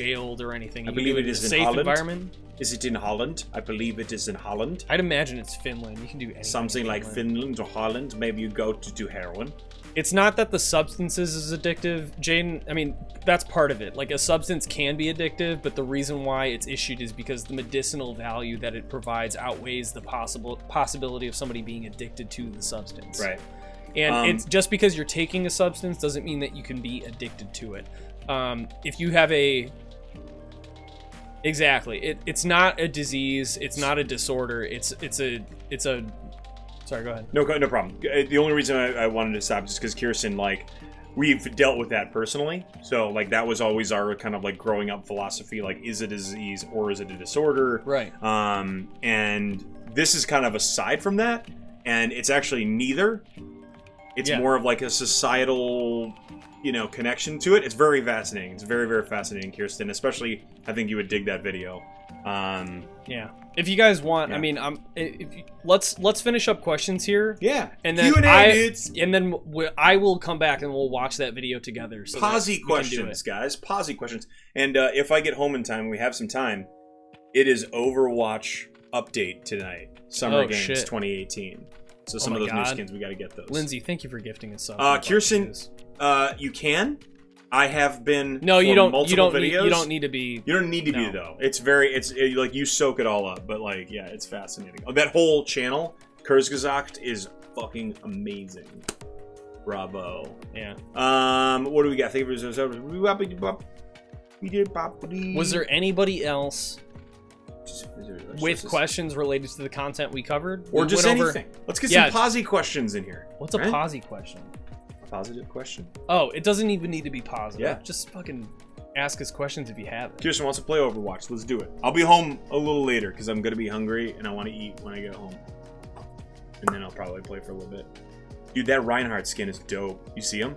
jailed or anything. I You believe can it do in is a in safe Holland. environment. Is it in Holland? I believe it is in Holland. I'd imagine it's Finland. You can do anything. Something in like Finland or Holland. Maybe you go to do heroin. It's not that the substances is addictive, Jaden. I mean, that's part of it. Like, a substance can be addictive, but the reason why it's issued is because the medicinal value that it provides outweighs the possibility of somebody being addicted to the substance. Right. And it's just because you're taking a substance doesn't mean that you can be addicted to it. If you have a... Exactly. It's not a disease. It's not a disorder. It's a... Sorry, go ahead. No problem. The only reason I wanted to stop is because Kirsten, like, we've dealt with that personally. So, like, that was always our kind of, like, growing up philosophy. Like, is it a disease or is it a disorder? Right. And this is kind of aside from that. And it's actually neither. It's more of, like, a societal, you know, connection to it. It's very fascinating. It's very, very fascinating, Kirsten. Especially, I think you would dig that video. Yeah. If you guys want, Yeah. I mean, let's finish up questions here. Yeah. And then I will come back and we'll watch that video together. So Posy questions, guys. Posy questions. And if I get home in time, we have some time. It is Overwatch update tonight. Summer Games 2018. So some of those new skins, we got to get those. Lindsay, thank you for gifting us up. Kirsten, you can. I have been. No, you don't. Videos. You don't need to be. You don't need to be though. It's like you soak it all up. But like, yeah, it's fascinating. Oh, that whole channel, Kurzgesagt, is fucking amazing. Bravo. Yeah. What do we got? Was there anybody else with questions related to the content we covered, or just anything? Let's get some posy questions in here. What's a posy question? Positive question? Oh, it doesn't even need to be positive. Yeah. Just fucking ask us questions if you have it. Kirsten wants to play Overwatch. Let's do it. I'll be home a little later because I'm going to be hungry and I want to eat when I get home. And then I'll probably play for a little bit. Dude, that Reinhardt skin is dope. You see him?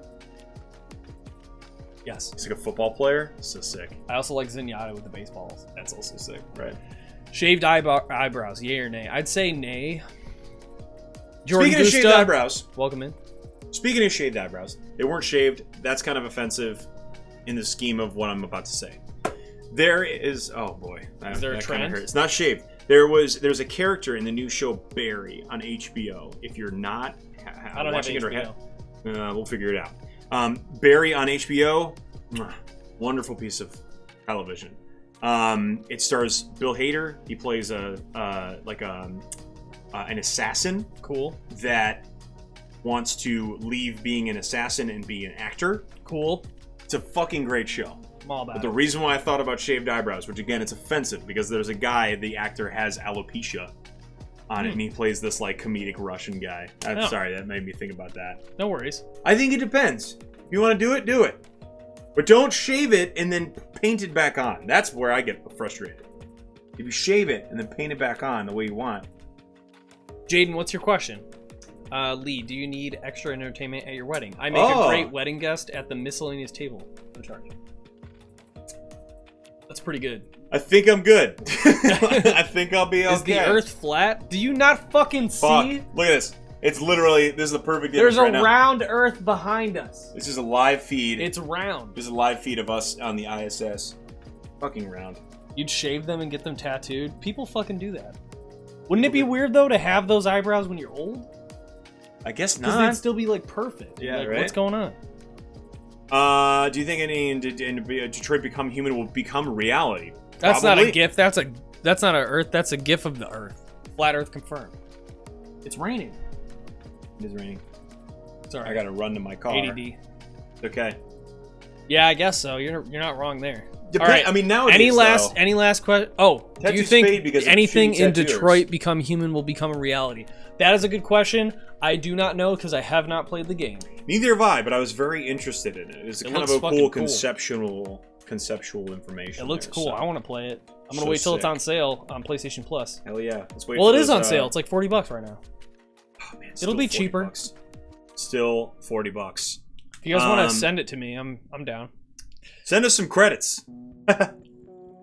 Yes. He's like a football player. So sick. I also like Zenyatta with the baseballs. That's also sick. Right. Shaved eyebrows, yay or nay? I'd say nay. Speaking of shaved eyebrows. Welcome in. Speaking of shaved eyebrows, they weren't shaved. That's kind of offensive in the scheme of what I'm about to say. There is... Oh, boy. Is there a trend? It's not shaved. There's a character in the new show Barry on HBO. If you're not I don't watching have it HBO. we'll figure it out. Barry on HBO, wonderful piece of television. It stars Bill Hader. He plays an assassin. Cool. That wants to leave being an assassin and be an actor. Cool. It's a fucking great show. I'm all about But the reason why I thought about shaved eyebrows, which again, it's offensive because there's a guy, the actor has alopecia on it, and he plays this like comedic Russian guy. I'm sorry, that made me think about that. No worries. I think it depends. If you want to do it, do it. But don't shave it and then paint it back on. That's where I get frustrated. If you shave it and then paint it back on the way you want. Jaden, what's your question? Lee, do you need extra entertainment at your wedding? I make a great wedding guest at the miscellaneous table. No charge. That's pretty good. I think I'm good. I think I'll be okay. Is the earth flat? Do you not fucking see? Look at this. It's literally, this is the perfect image There's a right now. round earth behind us. This is a live feed. It's round. This is a live feed of us on the ISS. Fucking round. You'd shave them and get them tattooed? People fucking do that. Wouldn't it be weird, though, to have those eyebrows when you're old? I guess Because not. they'd still be, like, perfect. Yeah, like, right? What's going on? Do you think any in Detroit Become Human will become reality? That's Probably. not a GIF. That's not an Earth. That's a GIF of the Earth. Flat Earth confirmed. It's raining. It is raining. Sorry. I gotta run to my car. ADD. Okay. Yeah, I guess so. You're not wrong there. All right. I mean, nowadays, any last question? Oh, do you think anything in Detroit Become Human will become a reality? That is a good question. I do not know because I have not played the game. Neither have I, but I was very interested in it. It's kind of a cool conceptual information. It looks there, cool. so. I want to play it. I'm gonna wait till it's on sale on PlayStation Plus. Hell yeah! Let's wait. Well, it is on sale. It's like $40 right now. Oh, man, it'll be cheaper. $40. Still $40. If you guys want to send it to me, I'm down. Send us some credits.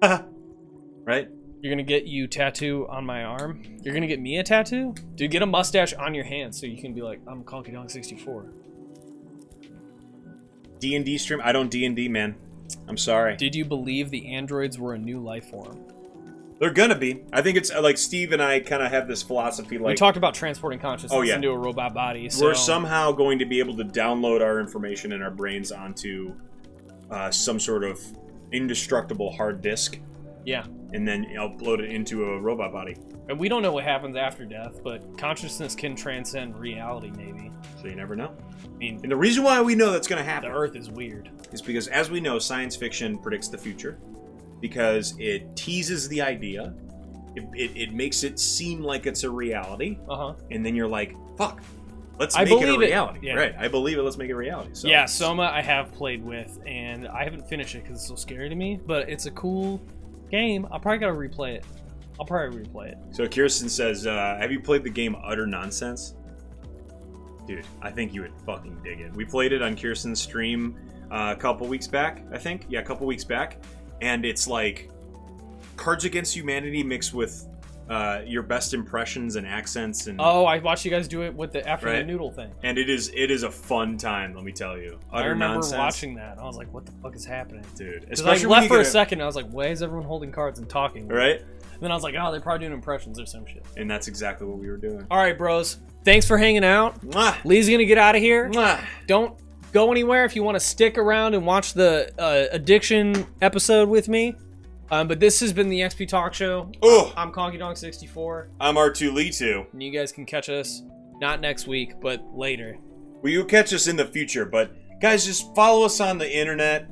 Right? You're gonna get you tattoo on my arm. You're gonna get me a tattoo, dude. Get a mustache on your hand so you can be like, I'm Conky Dog 64. D&D stream. I don't D&D, man. I'm sorry. Did you believe the androids were a new life form? They're gonna be. I think it's like Steve and I kind of have this philosophy. Like we talked about transporting consciousness into a robot body. So we're somehow going to be able to download our information in our brains onto some sort of indestructible hard disk. Yeah. And then upload it into a robot body. And we don't know what happens after death, but consciousness can transcend reality, maybe. So you never know. I mean, and the reason why we know that's going to happen, the Earth is weird, is because, as we know, science fiction predicts the future because it teases the idea, it makes it seem like it's a reality, and then you're like, "Fuck, let's make it a reality." Yeah. Right? I believe it. Let's make it a reality. So yeah, Soma, I have played with, and I haven't finished it because it's so scary to me. But it's a cool game. I'll probably gotta replay it. So Kirsten says, "Have you played the game Utter Nonsense?" Dude, I think you would fucking dig it. We played it on Kirsten's stream a couple weeks back, I think. Yeah, a couple weeks back. And it's like Cards Against Humanity mixed with your best impressions and accents. And I watched you guys do it with the after the noodle thing. And it is a fun time, let me tell you. I remember watching that. I was like, what the fuck is happening? Dude. Because I left for a second, and I was like, why is everyone holding cards and talking? Right? And then I was like, oh, they're probably doing impressions or some shit. And that's exactly what we were doing. All right, bros. Thanks for hanging out. Mwah. Lee's going to get out of here. Mwah. Don't go anywhere if you want to stick around and watch the addiction episode with me. But this has been the XP Talk Show. Ooh. I'm ConkyDong64. I'm R2 Lee 2. And you guys can catch us not next week, but later. Well, you'll catch us in the future, but guys, just follow us on the internet.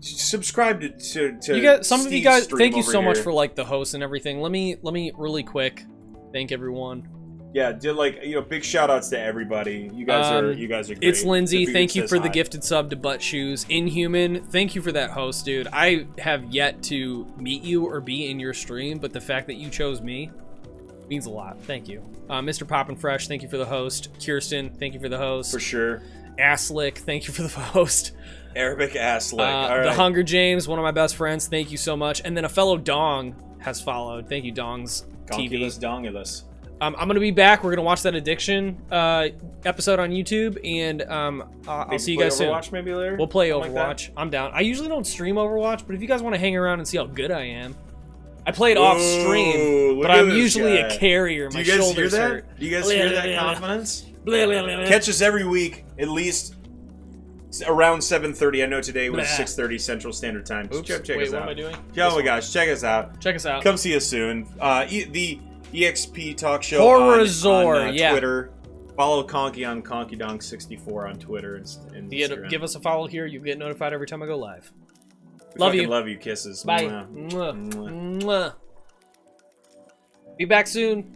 Subscribe to you guys, some of you guys. Thank you so much here. for like the host and everything. Let me really quick thank everyone. Yeah, big shout outs to everybody. You guys are great. It's Lindsay. Thank you for the gifted sub to Butt Shoes. Inhuman, thank you for that host, dude. I have yet to meet you or be in your stream, but the fact that you chose me means a lot. Thank you. Mr. Poppin' Fresh, thank you for the host. Kirsten, thank you for the host. For sure. Asslick, thank you for the host. Arabic Asslick. All right. The Hunger James, one of my best friends, thank you so much. And then a fellow Dong has followed. Thank you, Dongs TV. Dongulus. I'm going to be back. We're going to watch that Addiction episode on YouTube, and I'll see you guys soon. Overwatch maybe later? We'll play Overwatch. I'm down. I usually don't stream Overwatch, but if you guys want to hang around and see how good I am, I play it off stream, but I'm usually a carrier. My shoulders hurt. Do you guys hear that confidence? Catch us every week, at least around 7:30. I know today was 6:30 Central Standard Time. Oops. Check Wait, us what out. am I doing? Oh my gosh, check us out. Check us out. Come see us soon. The Exp Talk Show on Twitter. Follow Conky on ConkyDong64 on Twitter and Instagram. Give us a follow here. You get notified every time I go live. Love you. Kisses. Bye. Mwah. Mwah. Mwah. Be back soon.